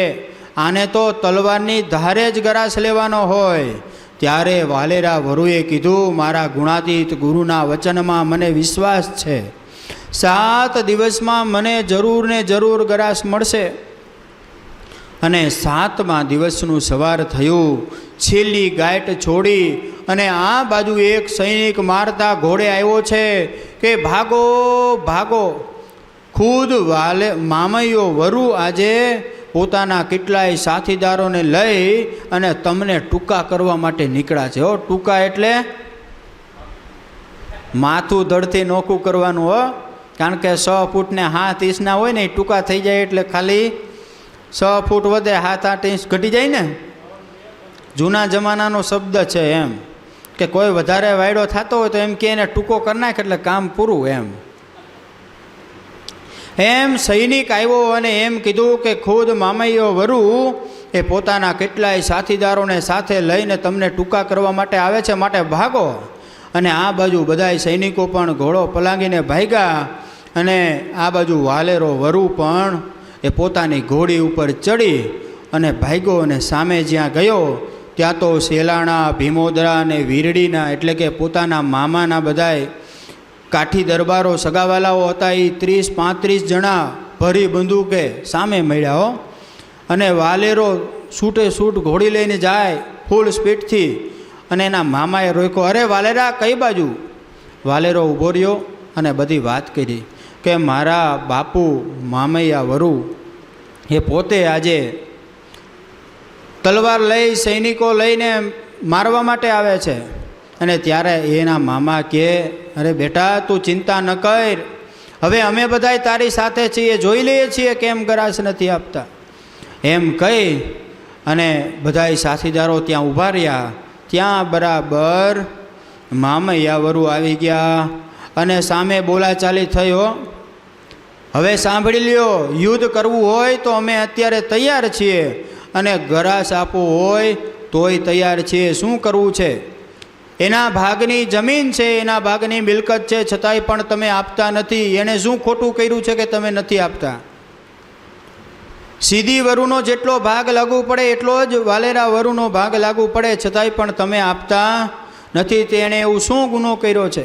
આને તો તલવારની ધારે જ ગરાસ લેવાનો હોય. ત્યારે વાલેરા વરુએ કીધું મારા ગુણાતીત ગુરુના વચનમાં મને વિશ્વાસ છે, 7 દિવસમાં મને જરૂર ને જરૂર ગરાસ મળશે. અને 7મા દિવસનું સવાર થયું. છેલ્લી ગાંઠ છોડી અને આ બાજુ એક સૈનિક મારતા ઘોડે આવ્યો છે કે ભાગો ભાગો. ખુદ મામૈયો વરુ આજે પોતાના કેટલાય સાથીદારોને લઈ અને તમને ટૂંકા કરવા માટે નીકળ્યા છે. ટૂંકા એટલે માથું ધડથી નોખું કરવાનું હો, કારણ કે 6 ફૂટ ને 7 ઇંચના હોય ને એ ટૂંકા થઈ જાય એટલે ખાલી 6 ફૂટ વધે 7-8 ઇંચ ઘટી જાય ને. જૂના જમાનાનો શબ્દ છે એમ કે કોઈ વધારે વાયડો થતો હોય તો એમ કે એને ટૂંકો કરી નાખ એટલે કામ પૂરું. એમ સૈનિક આવ્યો અને એમ કીધું કે ખુદ મામૈયો વરુ એ પોતાના કેટલાય સાથીદારોને સાથે લઈને તમને ટૂંકા કરવા માટે આવે છે, માટે ભાગો. અને આ બાજુ બધાય સૈનિકો પણ ઘોડો પલાંગીને ભાગ્યા અને આ બાજુ વાલેરો વરુ પણ એ પોતાની ઘોડી ઉપર ચડી અને ભાગ્યો. અને સામે જ્યાં ગયો ત્યાં તો સેલાણા ભીમોદરા અને વીરડીના એટલે કે પોતાના મામાના બધાય કાઠી દરબારો સગાવાલાઓ હતા. એ 30-35 જણા ભરી બંદૂકે સામે મળ્યા હો. અને વાલેરો છૂટે છૂટ ઘોડી લઈને જાય ફૂલ સ્પીડથી અને એના મામાએ રોક્યો, અરે વાલેરા કઈ બાજુ? વાલેરો ઊભો રહ્યો અને બધી વાત કરી કે મારા બાપુ મામૈયા વરુ એ પોતે આજે તલવાર લઈ સૈનિકો લઈને મારવા માટે આવે છે. અને ત્યારે એના મામા કહે, અરે બેટા તું ચિંતા ન કર, હવે અમે બધાય તારી સાથે છીએ, જોઈ લઈએ છીએ કેમ ગરાસ નથી આપતા. એમ કહી અને બધાય સાથીદારો ત્યાં ઊભા રહ્યા. ત્યાં બરાબર મામૈયા વરુ આવી ગયા અને સામે બોલાચાલી થયો. હવે સાંભળી લ્યો, યુદ્ધ કરવું હોય તો અમે અત્યારે તૈયાર છીએ અને ગરાસ આપવું હોય તોય તૈયાર છીએ, શું કરવું છે? એના ભાગની જમીન છે, એના ભાગની મિલકત છે, છતાંય પણ તમે આપતા નથી. એણે શું ખોટું કર્યું છે કે તમે નથી આપતા? સીધી વરુનો જેટલો ભાગ લાગુ પડે એટલો જ વાલેરા વરુનો ભાગ લાગુ પડે, છતાંય પણ તમે આપતા નથી. તેણે એવું શું ગુનો કર્યો છે?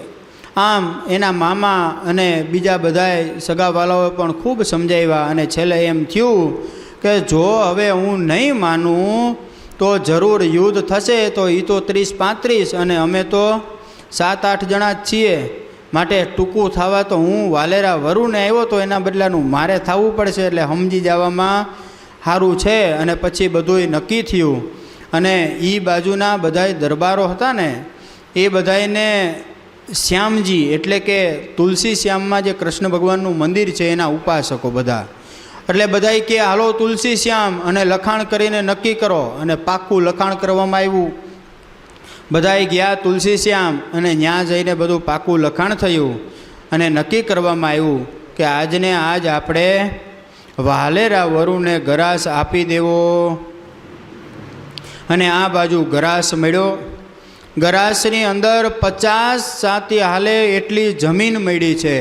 આમ એના મામા અને બીજા બધાએ સગાવાલાઓએ પણ ખૂબ સમજાવ્યા અને છેલ્લે એમ થયું કે જો હવે હું નહીં માનું તો જરૂર યુદ્ધ થશે. તો એ તો 30-35 અને અમે તો 7-8 જણા જ છીએ, માટે ટૂંકું થવા તો હું વાલેરા વરુને આવ્યો તો એના બદલાનું મારે થવું પડશે. એટલે સમજી જવામાં સારું છે. અને પછી બધુંય નક્કી થયું. અને એ બાજુના બધાય દરબારો હતા ને, એ બધાને શ્યામજી એટલે કે તુલસી શ્યામમાં જે કૃષ્ણ ભગવાનનું મંદિર છે એના ઉપાસકો બધા, એટલે બધાય કે હાલો તુલસી શ્યામ અને લખાણ કરીને નક્કી કરો. અને પાક્કું લખાણ કરવામાં આવ્યું. બધાય ગયા તુલસી શ્યામ અને ત્યાં જઈને બધું પાક્કું લખાણ થયું અને નક્કી કરવામાં આવ્યું કે આજને આજ આપણે વાલેરા વરુને ગરાસ આપી દેવો. અને આ બાજુ ગરાસ મળ્યો. ગરાસની અંદર 50 સાતી હાલે એટલી જમીન મળી છે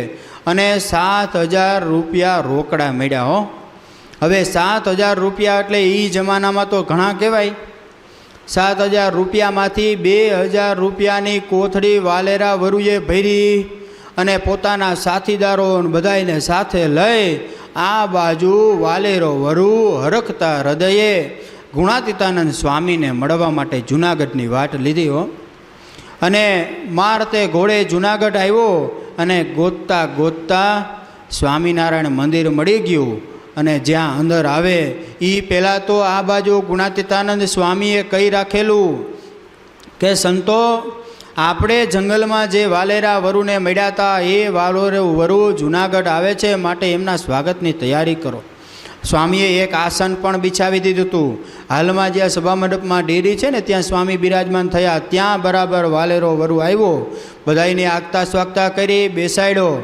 અને 7,000 રૂપિયા રોકડા મળ્યા. હો, હવે 7,000 રૂપિયા એટલે એ જમાનામાં તો ઘણા કહેવાય. 7,000 રૂપિયામાંથી 2,000 રૂપિયાની કોથળી વાલેરા વરુએ ભરી અને પોતાના સાથીદારો બધાને સાથે લઈ આ બાજુ વાલેરો વરુ હરખતા હૃદયે ગુણાતીતાનંદ સ્વામીને મળવા માટે જૂનાગઢની વાટ લીધી. હો, અને મારતે ઘોડે જૂનાગઢ આવ્યો અને ગોતતા ગોતતા સ્વામિનારાયણ મંદિર મળી ગયું. અને જ્યાં અંદર આવે એ પહેલાં તો આ બાજુ ગુણાતીતાનંદ સ્વામીએ કહી રાખેલું કે સંતો, આપણે જંગલમાં જે વાલેરા વરુને મળ્યા હતા એ વાલેરો વરુ જૂનાગઢ આવે છે, માટે એમના સ્વાગતની તૈયારી કરો. સ્વામીએ એક આસન પણ બિછાવી દીધું હતું. હાલમાં જ્યાં સભા મંડપમાં ડેરી છે ને ત્યાં સ્વામી બિરાજમાન થયા, ત્યાં બરાબર વાલેરો વરુ આવ્યો. બધાને આગતા સ્વાગતા કરી બેસાડ્યો.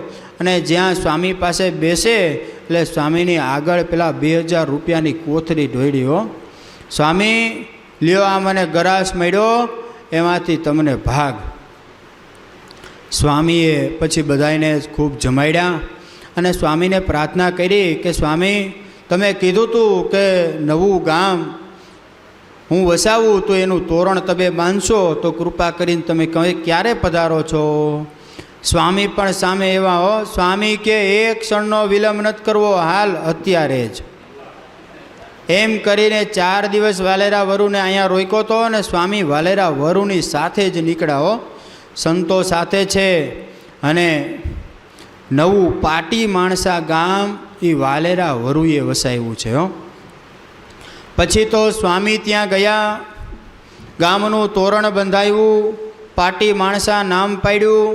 અને જ્યાં સ્વામી પાસે બેસે એટલે સ્વામીની આગળ પેલા 2,000 રૂપિયાની કોથળી ઢોળી. હો, સ્વામી લ્યો આ મને ગરાસ મળ્યો, એમાંથી તમને ભાગ. સ્વામીએ પછી બધાને ખૂબ જમાડ્યા અને સ્વામીને પ્રાર્થના કરી કે સ્વામી, તમે કીધું હતું કે નવું ગામ હું વસાવું તો એનું તોરણ તમે બાંધશો, તો કૃપા કરીને તમે ક્યારે પધારો છો? સ્વામી પણ સામે એવા. હો, સ્વામી કે એક ક્ષણનો વિલંબ નથી કરવો, હાલ અત્યારે જ. એમ કરીને 4 દિવસ વાલેરા વરુને અહીંયા રોક્યો હતો અને સ્વામી વાલેરા વરુની સાથે જ નીકળ્યા. હો, સંતો સાથે છે. અને નવું પાટી માણસા ગામ એ વાલેરા વરુએ વસાવ્યું છે. હો, પછી તો સ્વામી ત્યાં ગયા, ગામનું તોરણ બંધાવ્યું, પાટી માણસા નામ પાડ્યું.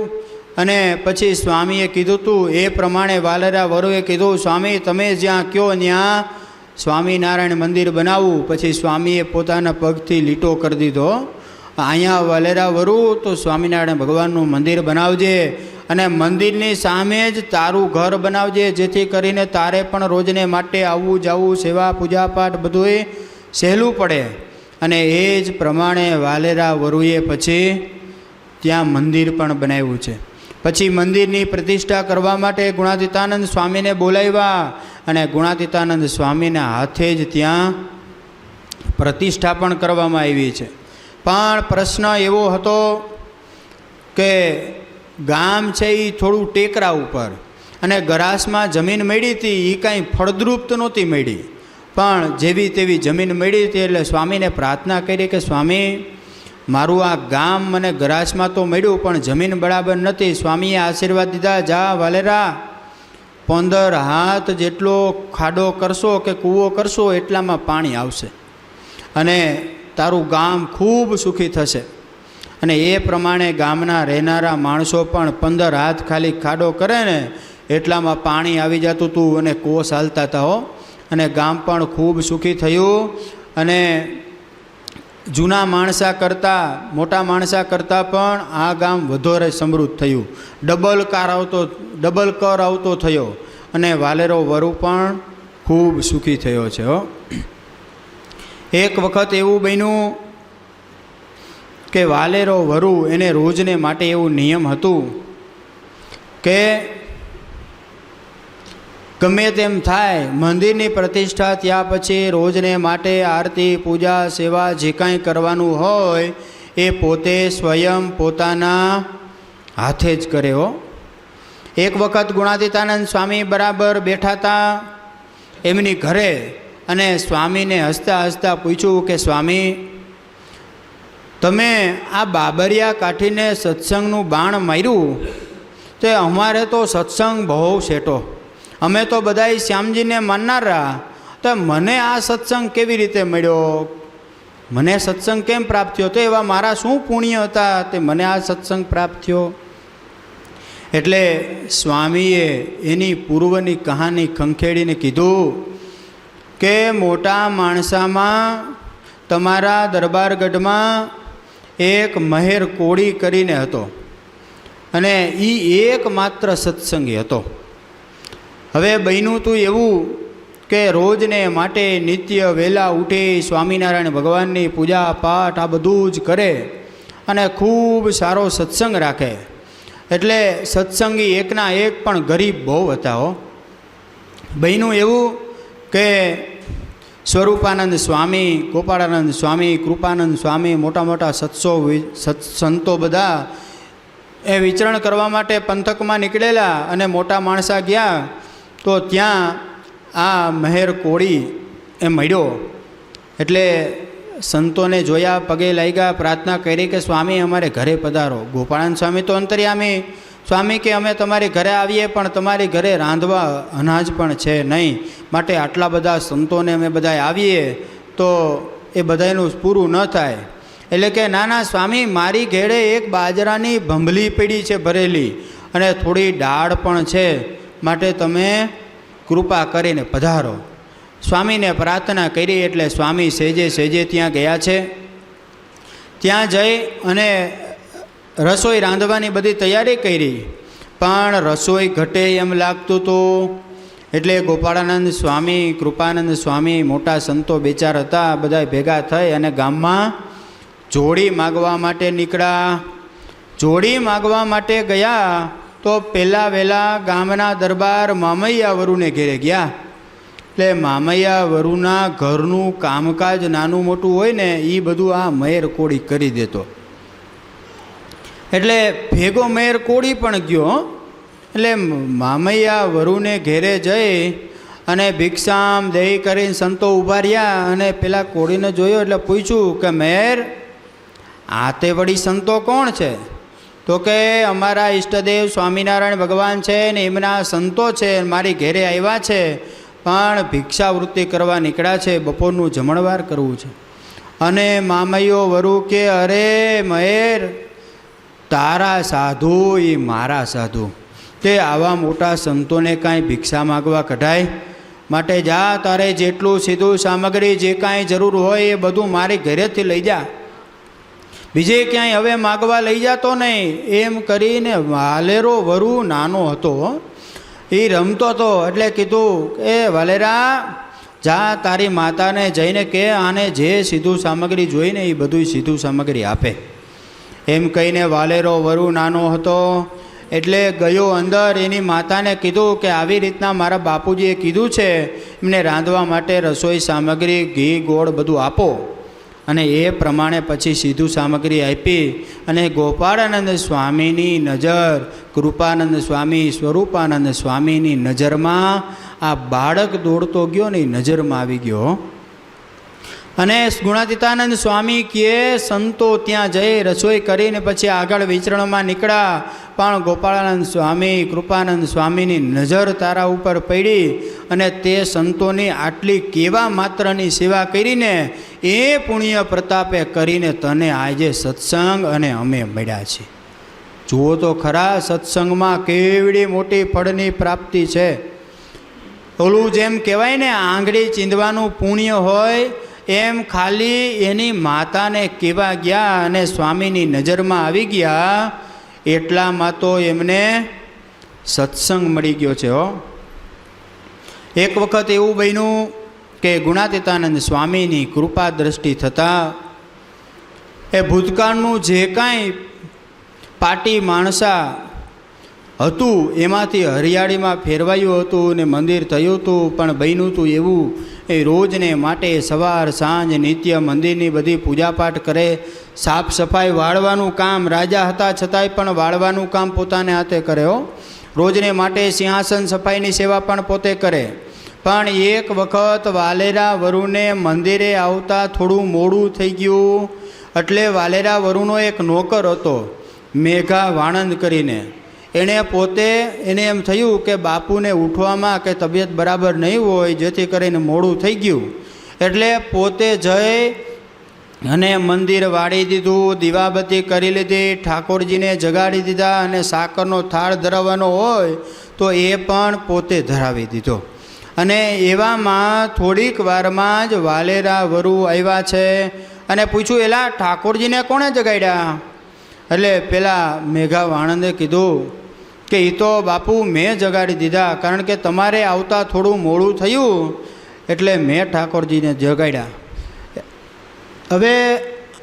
અને પછી સ્વામીએ કીધું હતું એ પ્રમાણે વાલેરા વરુએ કીધું, સ્વામી તમે જ્યાં કહો ત્યાં સ્વામિનારાયણ મંદિર બનાવવું. પછી સ્વામીએ પોતાના પગથી લીટો કરી દીધો, અહીંયા વાલેરા વરુ તો સ્વામિનારાયણ ભગવાનનું મંદિર બનાવજે અને મંદિરની સામે જ તારું ઘર બનાવજે, જેથી કરીને તારે પણ રોજને માટે આવવું જવું, સેવા પૂજાપાઠ બધુંય સહેલું પડે. અને એ જ પ્રમાણે વાલેરા વરુએ પછી ત્યાં મંદિર પણ બનાવ્યું છે. પછી મંદિરની પ્રતિષ્ઠા કરવા માટે ગુણાતીતાનંદ સ્વામીને બોલાવ્યા અને ગુણાતીતાનંદ સ્વામીના હાથે જ ત્યાં પ્રતિષ્ઠા પણ કરવામાં આવી છે. પણ પ્રશ્ન એવો હતો કે ગામ છે એ થોડું ટેકરા ઉપર અને ગરાસમાં જમીન મળી હતી, એ કાંઈ ફળદ્રુપ તો નહોતી મળી, પણ જેવી તેવી જમીન મળી હતી. એટલે સ્વામીને પ્રાર્થના કરી કે સ્વામી, મારું આ ગામ મને ગરાસમાં તો મળ્યું પણ જમીન બરાબર નથી. સ્વામીએ આશીર્વાદ દીધા, જા વાલેરા 15 હાથ જેટલો ખાડો કરશો કે કૂવો કરશો એટલામાં પાણી આવશે અને તારું ગામ ખૂબ સુખી થશે. અને એ પ્રમાણે ગામના રહેનારા માણસો પણ 15 હાથ ખાલી ખાડો કરે ને એટલામાં પાણી આવી જતું હતું અને કોસ હાલતા હતા. હો, અને ગામ પણ ખૂબ સુખી થયું. અને જૂના માણસા કરતાં, મોટા માણસા કરતાં પણ આ ગામ વધારે સમૃદ્ધ થયું. ડબલ કર આવતો થયો અને વાલેરો વરુ પણ ખૂબ સુખી થયો છે. હો, એક વખત એવું બન્યું કે વાલેરો વરુ એને રોજને માટે એવું નિયમ હતું કે ગમે તેમ થાય મંદિરની પ્રતિષ્ઠા થયા પછી રોજને માટે આરતી પૂજા સેવા જે કાંઈ કરવાનું હોય એ પોતે સ્વયં પોતાના હાથે જ કરે હો. એક વખત ગુણાતીતાનંદ સ્વામી બરાબર બેઠા હતા એમની ઘરે, અને સ્વામીને હસતા હસતા પૂછ્યું કે સ્વામી, તમે આ બાબરિયા કાઢીને સત્સંગનું બાણ માર્યું તો અમારે તો સત્સંગ બહુ શેટો, અમે તો બધાય શ્યામજીને માનનારા, તો મને આ સત્સંગ કેવી રીતે મળ્યો, મને સત્સંગ કેમ પ્રાપ્ત થયો, તો એવા મારા શું પુણ્ય હતા તે મને આ સત્સંગ પ્રાપ્ત થયો. એટલે સ્વામીએ એની પૂર્વની કહાની ખંખેડીને કીધું કે મોટા માણસામાં તમારા દરબારગઢમાં એક મહેર કોળી કરીને હતો, અને એ એકમાત્ર સત્સંગી હતો. હવે બન્યું તું એવું કે રોજને માટે નિત્ય વહેલા ઉઠી સ્વામિનારાયણ ભગવાનની પૂજા પાઠ આ બધું જ કરે અને ખૂબ સારો સત્સંગ રાખે. એટલે સત્સંગી એકના એક પણ ગરીબ બહુ હતા હો. બન્યું એવું કે સ્વરૂપાનંદ સ્વામી, ગોપાળાનંદ સ્વામી, કૃપાનંદ સ્વામી, મોટા મોટા સંતો બધા એ વિચરણ કરવા માટે પંથકમાં નીકળેલા, અને મોટા માણસા ગયા તો ત્યાં આ મહેર કોળી એ મળ્યો. એટલે સંતોને જોયા, પગે લાગ્યા, પ્રાર્થના કરી કે સ્વામી અમારે ઘરે પધારો. ગોપાળાનંદ સ્વામી તો અંતર્યામી સ્વામી કે અમે તમારી ઘરે આવીએ પણ તમારી ઘરે રાંધવા અનાજ પણ છે નહીં, માટે આટલા બધા સંતોને અમે બધા આવીએ તો એ બધાનું પૂરું ન થાય. એટલે કે ના ના સ્વામી, મારી ઘેડે એક બાજરાની ભંભલી પડી છે ભરેલી, અને થોડી દાળ પણ છે, માટે તમે કૃપા કરીને પધારો. સ્વામીને પ્રાર્થના કરી એટલે સ્વામી સેજે સેજે ત્યાં ગયા છે. ત્યાં જઈ અને રસોઈ રાંધવાની બધી તૈયારી કરી, પણ રસોઈ ઘટે એમ લાગતું હતું. એટલે ગોપાળાનંદ સ્વામી, કૃપાનંદ સ્વામી, મોટા સંતો બે ચાર હતા, બધા ભેગા થઈ અને ગામમાં જોડી માગવા માટે નીકળ્યા. જોડી માગવા માટે ગયા તો પહેલાં વહેલા ગામના દરબાર મામૈયા વરુને ઘેરે ગયા. એટલે મામૈયા વરુના ઘરનું કામકાજ નાનું મોટું હોય ને એ બધું આ મહેર કોળી કરી દેતો. એટલે ભેગો મહેર કોળી પણ ગયો. એટલે મામૈયા વરુને ઘેરે જઈ અને ભિક્ષામ દઈ કરીને સંતો ઊભા રહ્યા, અને પેલા કોળીને જોયો એટલે પૂછ્યું કે મહેર, આ તે વળી સંતો કોણ છે? તો કે અમારા ઈષ્ટદેવ સ્વામિનારાયણ ભગવાન છે ને એમના સંતો છે, મારી ઘેરે આવ્યા છે, પણ ભિક્ષાવૃત્તિ કરવા નીકળ્યા છે, બપોરનું જમણવાર કરવું છે. અને મામૈયો વરુ કે અરે મહેર, તારા સાધુ એ મારા સાધુ, તે આવા મોટા સંતોને કાંઈ ભિક્ષા માગવા કઢાય? માટે જા, તારે જેટલું સીધું સામગ્રી જે કાંઈ જરૂર હોય એ બધું મારી ઘરેથી લઈ જા, બીજે ક્યાંય હવે માગવા લઈ જાતો નહીં. એમ કરીને વાલેરો વરુ નાનો હતો, એ રમતો હતો. એટલે કીધું એ વાલેરા, જા તારી માતાને જઈને કે આને જે સીધું સામગ્રી જોઈને એ બધું સીધું સામગ્રી આપે. એમ કહીને વાલેરો વરુ નાનો હતો એટલે ગયો અંદર. એની માતાને કીધું કે આવી રીતના મારા બાપુજીએ કીધું છે, એમને રાંધવા માટે રસોઈ સામગ્રી, ઘી, ગોળ બધું આપો. અને એ પ્રમાણે પછી સીધું સામગ્રી આપી. અને ગોપાળાનંદ સ્વામીની નજર, કૃપાનંદ સ્વામી, સ્વરૂપાનંદ સ્વામીની નજરમાં આ બાળક દોડતો ગયો ને એ નજરમાં આવી ગયો. અને ગુણાતીતાનંદ સ્વામી કહે સંતો ત્યાં જઈ રસોઈ કરીને પછી આગળ વિચરણમાં નીકળ્યા, પણ ગોપાળાનંદ સ્વામી, કૃપાનંદ સ્વામીની નજર તારા ઉપર પડી, અને તે સંતોની આટલી કેવા માત્રની સેવા કરીને એ પુણ્ય પ્રતાપે કરીને તને આજે સત્સંગ અને અમે મળ્યા છીએ. જુઓ તો ખરા સત્સંગમાં કેવડી મોટી ફળની પ્રાપ્તિ છે. ઓલું જેમ કહેવાય ને આંગળી ચીંધવાનું પુણ્ય હોય, એમ ખાલી એની માતાને કહેવા ગયા અને સ્વામીની નજરમાં આવી ગયા, એટલામાં તો એમને સત્સંગ મળી ગયો છે હો. એક વખત એવું બન્યું કે ગુણાતીતાનંદ સ્વામીની કૃપા દ્રષ્ટિ થતાં એ ભૂતકાળનું જે કાંઈ પાટી માણસા હતું એમાંથી હરિયાળીમાં ફેરવાયું હતું ને મંદિર થયું હતું, પણ બન્યું હતું એવું એ રોજને માટે સવાર સાંજ નિત્ય મંદિરની બધી પૂજાપાઠ કરે, સાફ સફાઈ વાળવાનું કામ રાજા હતા છતાંય પણ વાળવાનું કામ પોતાને હાથે કરે હો. રોજને માટે સિંહાસન સફાઈની સેવા પણ પોતે કરે. પણ એક વખત વાલેરા વરુને મંદિરે આવતા થોડું મોડું થઈ ગયું, એટલે વાલેરા વરુનો એક નોકર હતો મેઘા વાણંદ કરીને. એને એમ થયું કે બાપુને ઉઠવામાં કે તબિયત બરાબર નહીં હોય, જેથી કરીને મોડું થઈ ગયું. એટલે પોતે જઈ અને મંદિર વાળી દીધું, દીવાબત્તી કરી લીધી, ઠાકોરજીને જગાડી દીધા, અને સાકરનો થાળ ધરાવવાનો હોય તો એ પણ પોતે ધરાવી દીધો. અને એવામાં થોડીક વારમાં જ વાલેરા વરુ આવ્યા છે અને પૂછ્યું, એલા ઠાકોરજીને કોણે જગાડ્યા? એટલે પેલા મેઘા વાણંદે કીધું કે એ તો બાપુ મેં જગાડી દીધા, કારણ કે તમારે આવતા થોડું મોડું થયું એટલે મેં ઠાકોરજીને જગાડ્યા. હવે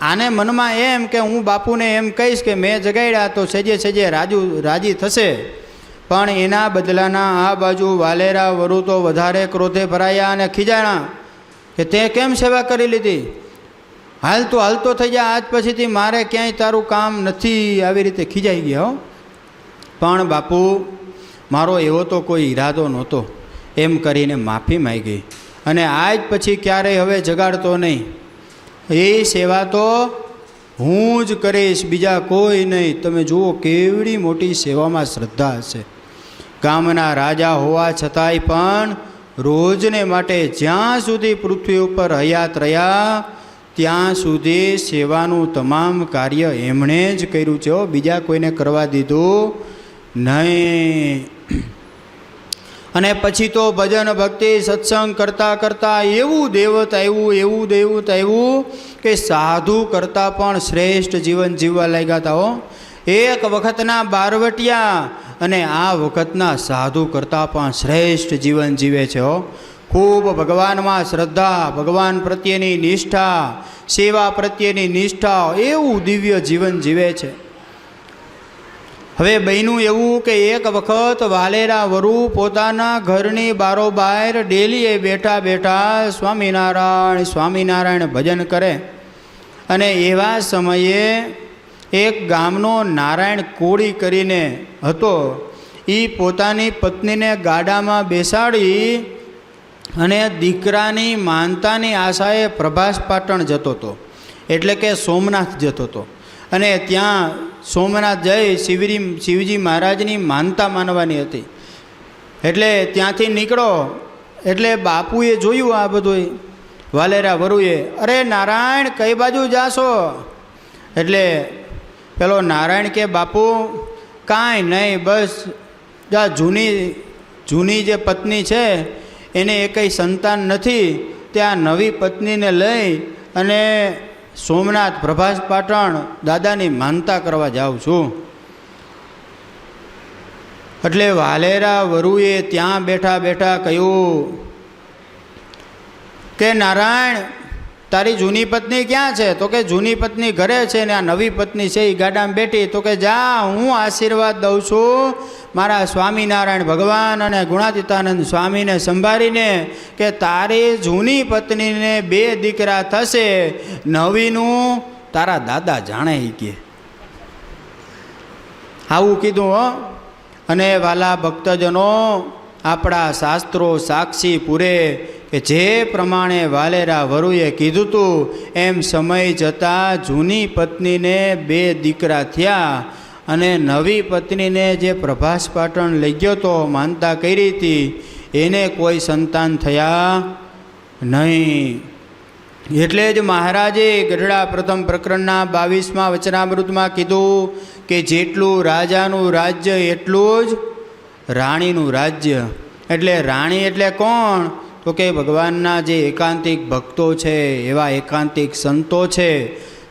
આને મનમાં એમ કે હું બાપુને એમ કહીશ કે મેં જગાડ્યા તો સેજે રાજી થશે, પણ એના બદલાના આ બાજુ વાલેરા વરુ તો વધારે ક્રોધે ભરાયા અને ખીજાણા કે તે કેમ સેવા કરી લીધી? હાલતો થઈ જાય, આજ પછીથી મારે ક્યાંય તારું કામ નથી, આવી રીતે ખીજાઈ ગયા હો. પણ બાપુ મારો એવો તો કોઈ ઈરાદો નહોતો, એમ કરીને માફી માંગી, અને આજ પછી ક્યારેય હવે જગાડતો નહીં. એ સેવા તો હું જ કરીશ, બીજા કોઈ નહીં. તમે જુઓ કેવડી મોટી સેવામાં શ્રદ્ધા હશે. ગામના રાજા હોવા છતાંય પણ રોજને માટે જ્યાં સુધી પૃથ્વી ઉપર હયાત રહ્યા ત્યાં સુધી સેવાનું તમામ કાર્ય એમણે જ કર્યું છે, બીજા કોઈને કરવા દીધું નહીં. અને પછી તો ભજન ભક્તિ સત્સંગ કરતાં કરતાં એવું દેવત આવ્યું કે સાધુ કરતાં પણ શ્રેષ્ઠ જીવન જીવવા લાગ્યા હતા હો. એક વખતના બારવટિયા અને આ વખતના સાધુ કરતાં પણ શ્રેષ્ઠ જીવન જીવે છે હો. ખૂબ ભગવાનમાં શ્રદ્ધા, ભગવાન પ્રત્યેની નિષ્ઠા, સેવા પ્રત્યેની નિષ્ઠા, એવું દિવ્ય જીવન જીવે છે. હવે બન્યું એવું કે એક વખત વાલેરા વરુ પોતાના ઘરની બારોબાર ડેલીએ બેઠા સ્વામિનારાયણ ભજન કરે, અને એવા સમયે એક ગામનો નારાયણ કોળી કરીને હતો, એ પોતાની પત્નીને ગાડામાં બેસાડી અને દીકરાની માનતાની આશાએ પ્રભાસ પાટણ જતો હતો, એટલે કે સોમનાથ જતો હતો. અને ત્યાં સોમનાથ જઈ શિવજી મહારાજની માનતા માનવાની હતી. એટલે ત્યાંથી નીકળો એટલે બાપુએ જોયું આ બધું, વાલેરા વરુએ, અરે નારાયણ કઈ બાજુ જાશો? એટલે પેલો નારાયણ કે બાપુ કાંઈ નહીં, બસ જા જૂની જે પત્ની છે એને કંઈ સંતાન નથી, ત્યાં નવી પત્નીને લઈ અને સોમનાથ પ્રભાસ પાટણ દાદાની માનતા કરવા જાઉં છું. એટલે વાલેરા વરુએ ત્યાં બેઠા કહ્યું કે નારાયણ તારી જૂની પત્ની ક્યાં છે? તો કે જૂની પત્ની ઘરે છે ને આ નવી પત્ની છે એ ગાડામાં બેઠી. તો કે જા, હું આશીર્વાદ દઉં છું મારા સ્વામિનારાયણ ભગવાન અને ગુણાતીતાનંદ સ્વામીને સંભાળીને કે તારી જૂની પત્નીને 2 દીકરા થશે, નવીનું તારા દાદા જાણે કે. આવું કીધું હો. અને વાલા ભક્તજનો, આપણા શાસ્ત્રો સાક્ષી પૂરે કે જે પ્રમાણે વાલેરા વરુએ કીધું હતું એમ સમય જતાં જૂની પત્નીને 2 દીકરા થયા, અને નવી પત્નીને જે પ્રભાસ પાટણ લઈ ગયો તો માનતા કરી હતી એને કોઈ સંતાન થયા નહીં. એટલે જ મહારાજે ગઢડા પ્રથમ પ્રકરણના 22મા વચનામૃતમાં કીધું કે જેટલું રાજાનું રાજ્ય એટલું જ રાણીનું રાજ્ય. એટલે રાણી એટલે કોણ? તો કે ભગવાનના જે એકાંતિક ભક્તો છે, એવા એકાંતિક સંતો છે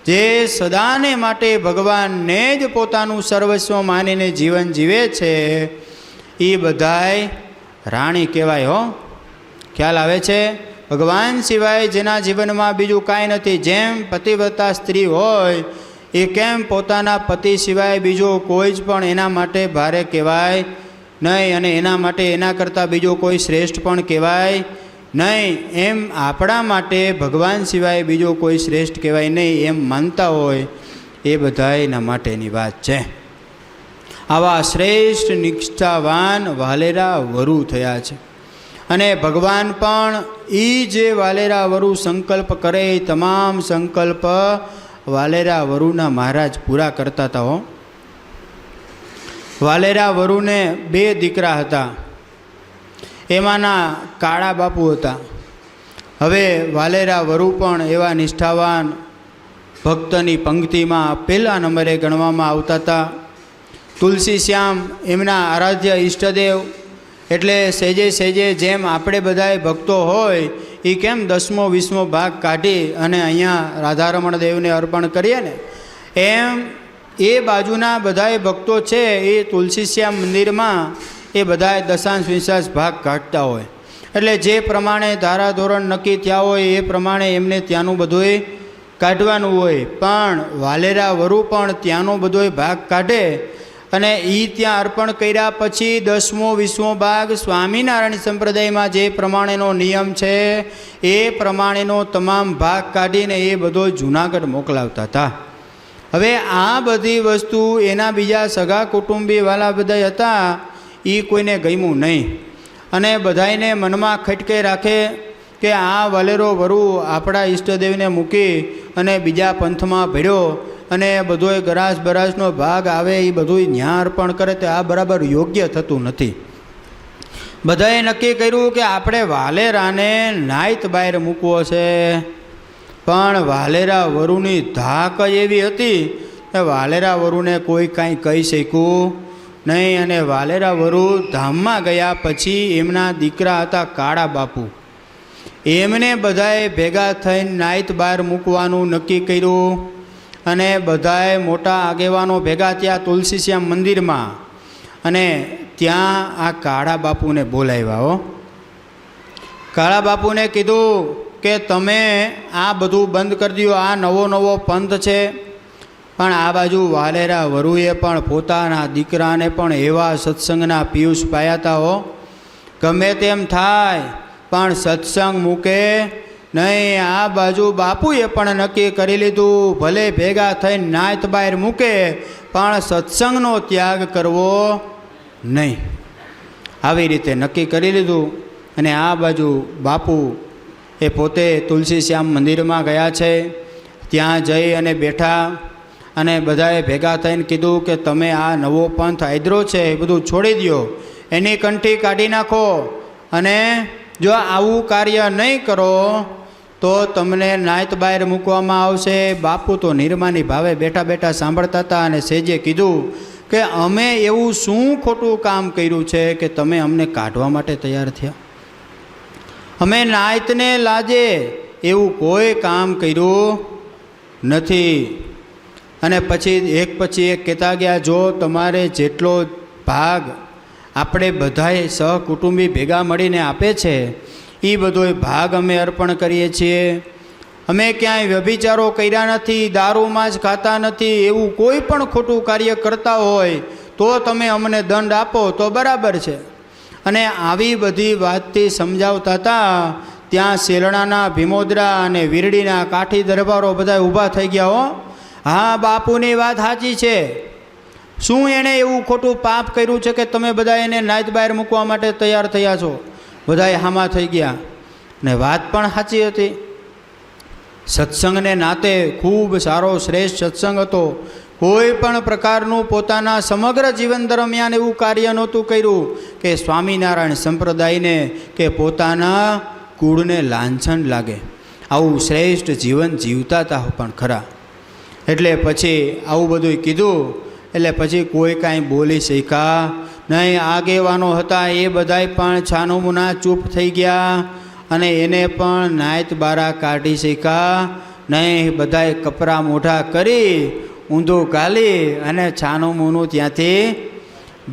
જે સદાને માટે ભગવાનને જ પોતાનું સર્વસ્વ માનીને જીવન જીવે છે, એ બધાય રાણી કહેવાય હો. ખ્યાલ આવે છે? ભગવાન સિવાય જેના જીવનમાં બીજું કાંઈ નથી, જેમ પતિવ્રતા સ્ત્રી હોય એ કેમ પોતાના પતિ સિવાય બીજો કોઈ જ પણ એના માટે ભારે કહેવાય નહીં, અને એના માટે એના કરતાં બીજો કોઈ શ્રેષ્ઠ પણ કહેવાય નહીં, એમ આપણા માટે ભગવાન સિવાય બીજો કોઈ શ્રેષ્ઠ કહેવાય નહીં એમ માનતા હોય એ બધા એના માટેની વાત છે. આવા શ્રેષ્ઠ નિષ્ઠાવાન વાલેરા વરુ થયા છે. અને ભગવાન પણ એ જે વાલેરા વરુ સંકલ્પ કરે એ તમામ સંકલ્પ વાલેરા વરુના મહારાજ પૂરા કરતા હતા હો. વાલેરા વરુને 2 દીકરા હતા, એમાંના કાળા બાપુ હતા. હવે વાલેરા વરુ પણ એવા નિષ્ઠાવાન ભક્તની પંક્તિમાં પહેલા નંબરે ગણવામાં આવતા હતા. તુલસી શ્યામ એમના આરાધ્ય ઈષ્ટદેવ, એટલે સેજે સેજે જેમ આપણે બધાએ ભક્તો હોય એ કેમ 10મો 20મો ભાગ કાઢી અને અહીંયા રાધારમણ દેવને અર્પણ કરીએ ને, એમ એ બાજુના બધાએ ભક્તો છે એ તુલસી શ્યામ મંદિરમાં એ બધાએ દશાંશ વિંશાંશ ભાગ કાઢતા હોય. એટલે જે પ્રમાણે ધારાધોરણ નક્કી થયા હોય એ પ્રમાણે એમને ત્યાંનું બધુંય કાઢવાનું હોય. પણ વાલેરા વરુ પણ ત્યાંનો બધોય ભાગ કાઢે અને એ ત્યાં અર્પણ કર્યા પછી 10મો 20મો ભાગ સ્વામિનારાયણ સંપ્રદાયમાં જે પ્રમાણેનો નિયમ છે એ પ્રમાણેનો તમામ ભાગ કાઢીને એ બધો જૂનાગઢ મોકલાવતા હતા. હવે આ બધી વસ્તુ એના બીજા સગા કુટુંબીવાળા બધા હતા એ કોઈને ગમ્યું નહીં, અને બધાને મનમાં ખટકે રાખે કે આ વાલેરો વરુ આપણા ઈષ્ટદેવને મૂકી અને બીજા પંથમાં ભર્યો અને બધોય ગરાસ બરાસનો ભાગ આવે એ બધું ન્યા અર્પણ કરે તો આ બરાબર યોગ્ય થતું નથી. બધાએ નક્કી કર્યું કે આપણે વાલેરાને નાઈત બહાર મૂકવો છે. પણ વાલેરા વરુની ધાક એવી હતી કે વાલેરા વરુને કોઈ કાંઈ કહી શક્યું નહીં. અને વાલેરા વરુ ધામમાં ગયા પછી એમના દીકરા હતા કાળા બાપુ, એમને બધાએ ભેગા થઈને નાઈત બહાર મૂકવાનું નક્કી કર્યું. અને બધાએ મોટા આગેવાનો ભેગા થયા તુલસીશ્યામ મંદિરમાં, અને ત્યાં આ કાળા બાપુને બોલાવ્યા હો. કાળા બાપુને કીધું કે તમે આ બધું બંધ કરી દો, આ નવો પંથ છે. પણ આ બાજુ વાલેરા વરુએ પણ પોતાના દીકરાને પણ એવા સત્સંગના પિયુષ પાયા હતા હો. ગમે તેમ થાય પણ સત્સંગ મૂકે નહીં. આ બાજુ બાપુએ પણ નક્કી કરી લીધું, ભલે ભેગા થઈને નાયત બહાર મૂકે પણ સત્સંગનો ત્યાગ કરવો નહીં. આવી રીતે નક્કી કરી લીધું. અને આ બાજુ બાપુ એ પોતે તુલસીશ્યામ મંદિરમાં ગયા છે. ત્યાં જઈ અને બેઠા અને બધાએ ભેગા થઈને કીધું કે તમે આ નવો પંથ આદરો છે એ બધું છોડી દો, એની કંઠી કાઢી નાખો, અને જો આવું કાર્ય નહીં કરો તો તમને નાયત બહાર મૂકવામાં આવશે. બાપુ તો નિર્માની ભાવે બેઠા બેઠા સાંભળતા હતા અને સેજે કીધું કે અમે એવું શું ખોટું કામ કર્યું છે કે તમે અમને કાઢવા માટે તૈયાર થયા? અમે નાયતને લાજે એવું કોઈ કામ કર્યું નથી. અને પછી એક કહેતા ગયા, જો તમારે જેટલો ભાગ આપણે બધાએ સહકુટુંબી ભેગા મળીને આપે છે એ બધોય ભાગ અમે અર્પણ કરીએ છીએ. અમે ક્યાંય વ્યભિચારો કર્યા નથી, દારૂમાં જ ખાતા નથી, એવું કોઈ પણ ખોટું કાર્ય કરતા હોય તો તમે અમને દંડ આપો તો બરાબર છે. અને આવી બધી વાતથી સમજાવતા હતા. ત્યાં શેલણાના ભીમોદરા અને વીરડીના કાઠી દરબારો બધા ઊભા થઈ ગયા હો. હા, બાપુની વાત સાચી છે. શું એણે એવું ખોટું પાપ કર્યું છે કે તમે બધા એને નાયત બહાર મૂકવા માટે તૈયાર થયા છો? બધાએ હામા થઈ ગયા. ને વાત પણ સાચી હતી. સત્સંગને નાતે ખૂબ સારો શ્રેષ્ઠ સત્સંગ હતો. કોઈ પણ પ્રકારનું પોતાના સમગ્ર જીવન દરમિયાન એવું કાર્ય નહોતું કર્યું કે સ્વામિનારાયણ સંપ્રદાયને કે પોતાના કુળને લાંછન લાગે. આવું શ્રેષ્ઠ જીવન જીવતા હતા પણ ખરા. એટલે પછી આવું બધું કીધું એટલે પછી કોઈ કાંઈ બોલી શક્યા નહીં. આગેવાનો હતા એ બધાય પણ છાનુમુના ચૂપ થઈ ગયા અને એને પણ નાયત બારા કાઢી શક્યા નહીં. બધાએ કપરા મોઢા કરી ઊંધું ગાલી અને છાનુમુનું ત્યાંથી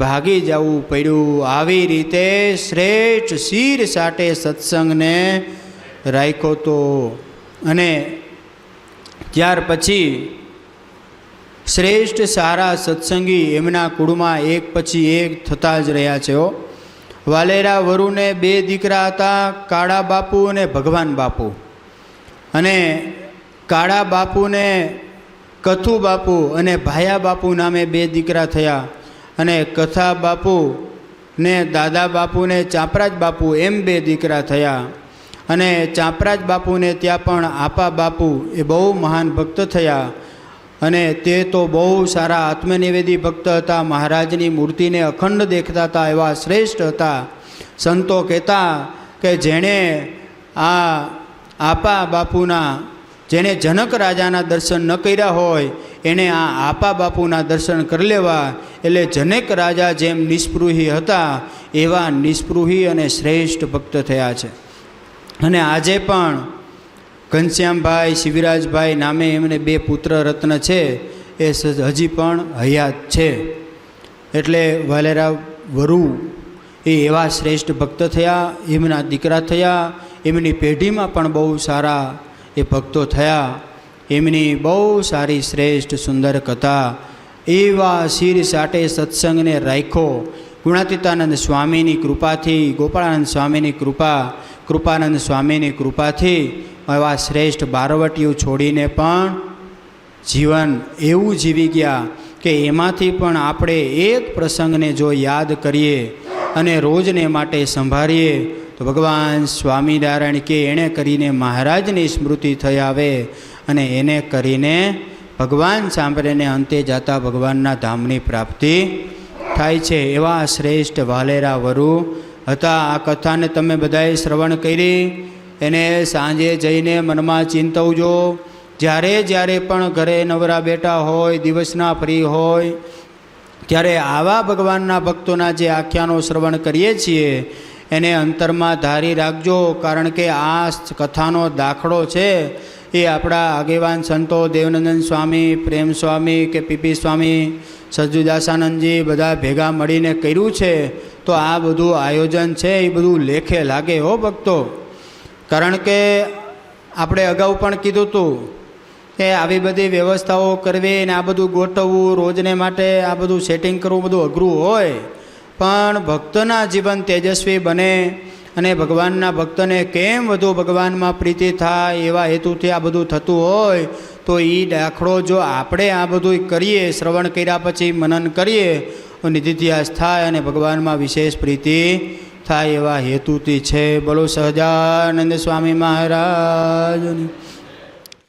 ભાગી જવું પડ્યું. આવી રીતે શ્રેષ્ઠ શિર સાટે સત્સંગને રાખ્યો તો. અને ત્યાર પછી શ્રેષ્ઠ સારા સત્સંગી એમના કુળમાં એક પછી એક થતા જ રહ્યા છે. વાલેરા વરુને 2 દીકરા હતા, કાળા બાપુ અને ભગવાન બાપુ. અને કાળા બાપુને કથુ બાપુ અને ભાયા બાપુ નામે 2 દીકરા થયા. અને કથા બાપુ ને દાદા બાપુને ચાપરાજ બાપુ એમ 2 દીકરા થયા. અને ચાપરાજ બાપુને ત્યાં પણ આપા બાપુ એ બહુ મહાન ભક્ત થયા. અને તે તો બહુ સારા આત્મનિવેદી ભક્ત હતા. મહારાજની મૂર્તિને અખંડ દેખતા હતા, એવા શ્રેષ્ઠ હતા. સંતો કહેતા કે જેણે આ આપા બાપુના, જેણે જનક રાજાના દર્શન ન કર્યા હોય એણે આ આપા બાપુના દર્શન કરી લેવા. એટલે જનક રાજા જેમ નિસ્પૃહી હતા એવા નિસ્પૃહી અને શ્રેષ્ઠ ભક્ત થયા છે. અને આજે પણ ઘનશ્યામભાઈ, શિવરાજભાઈ નામે એમને 2 પુત્ર રત્ન છે, એ હજી પણ હયાત છે. એટલે વાલેરા વરુ એ એવા શ્રેષ્ઠ ભક્ત થયા, એમના દીકરા થયા. એમની પેઢીમાં પણ બહુ સારા એ ભક્તો થયા. એમની બહુ સારી શ્રેષ્ઠ સુંદર કથા. એવા શિર સાટે સત્સંગને રાખ્યો. ગુણાતીતાનંદ સ્વામીની કૃપાથી, ગોપાળાનંદ સ્વામીની કૃપાનંદ સ્વામીની કૃપાથી એવા શ્રેષ્ઠ બારવટીયું છોડીને પણ જીવન એવું જીવી ગયા કે એમાંથી પણ આપણે એક પ્રસંગને જો યાદ કરીએ અને રોજને માટે સંભાળીએ તો ભગવાન સ્વામિનારાયણ કે એણે કરીને મહારાજની સ્મૃતિ થઈ આવે અને એને કરીને ભગવાન સાંભળીને અંતે જતા ભગવાનના ધામની પ્રાપ્તિ થાય છે. એવા શ્રેષ્ઠ વાલેરા વરુ હતા. આ કથાને તમે બધાએ શ્રવણ કરી, એને સાંજે જઈને મનમાં ચિંતવજો. જ્યારે પણ ઘરે નવરા બેઠા હોય, દિવસના ફ્રી હોય, ત્યારે આવા ભગવાનના ભક્તોના જે આખ્યાનો શ્રવણ કરીએ છીએ એને અંતરમાં ધારી રાખજો. કારણ કે આ કથાનો દાખલો છે એ આપણા આગેવાન સંતો દેવનંદન સ્વામી, પ્રેમ સ્વામી કે પીપી સ્વામી, સજ્જુદાસાનંદજી બધા ભેગા મળીને કર્યું છે. તો આ બધું આયોજન છે એ બધું લેખે લાગે હો ભક્તો. કારણ કે આપણે અગાઉ પણ કીધું હતું કે આવી બધી વ્યવસ્થાઓ કરવી ને આ બધું ગોઠવવું, રોજને માટે આ બધું સેટિંગ કરવું બધું અઘરું હોય. પણ ભક્તના જીવન તેજસ્વી બને અને ભગવાનના ભક્તને કેમ વધુ ભગવાનમાં પ્રીતિ થાય એવા હેતુથી આ બધું થતું હોય તો એ દાખલો જો આપણે આ બધું કરીએ, શ્રવણ કર્યા પછી મનન કરીએ, નિધિધ્યાસ થાય અને ભગવાનમાં વિશેષ પ્રીતિ થાય એવા હેતુથી છે. બોલો સહજાનંદ સ્વામી મહારાજની.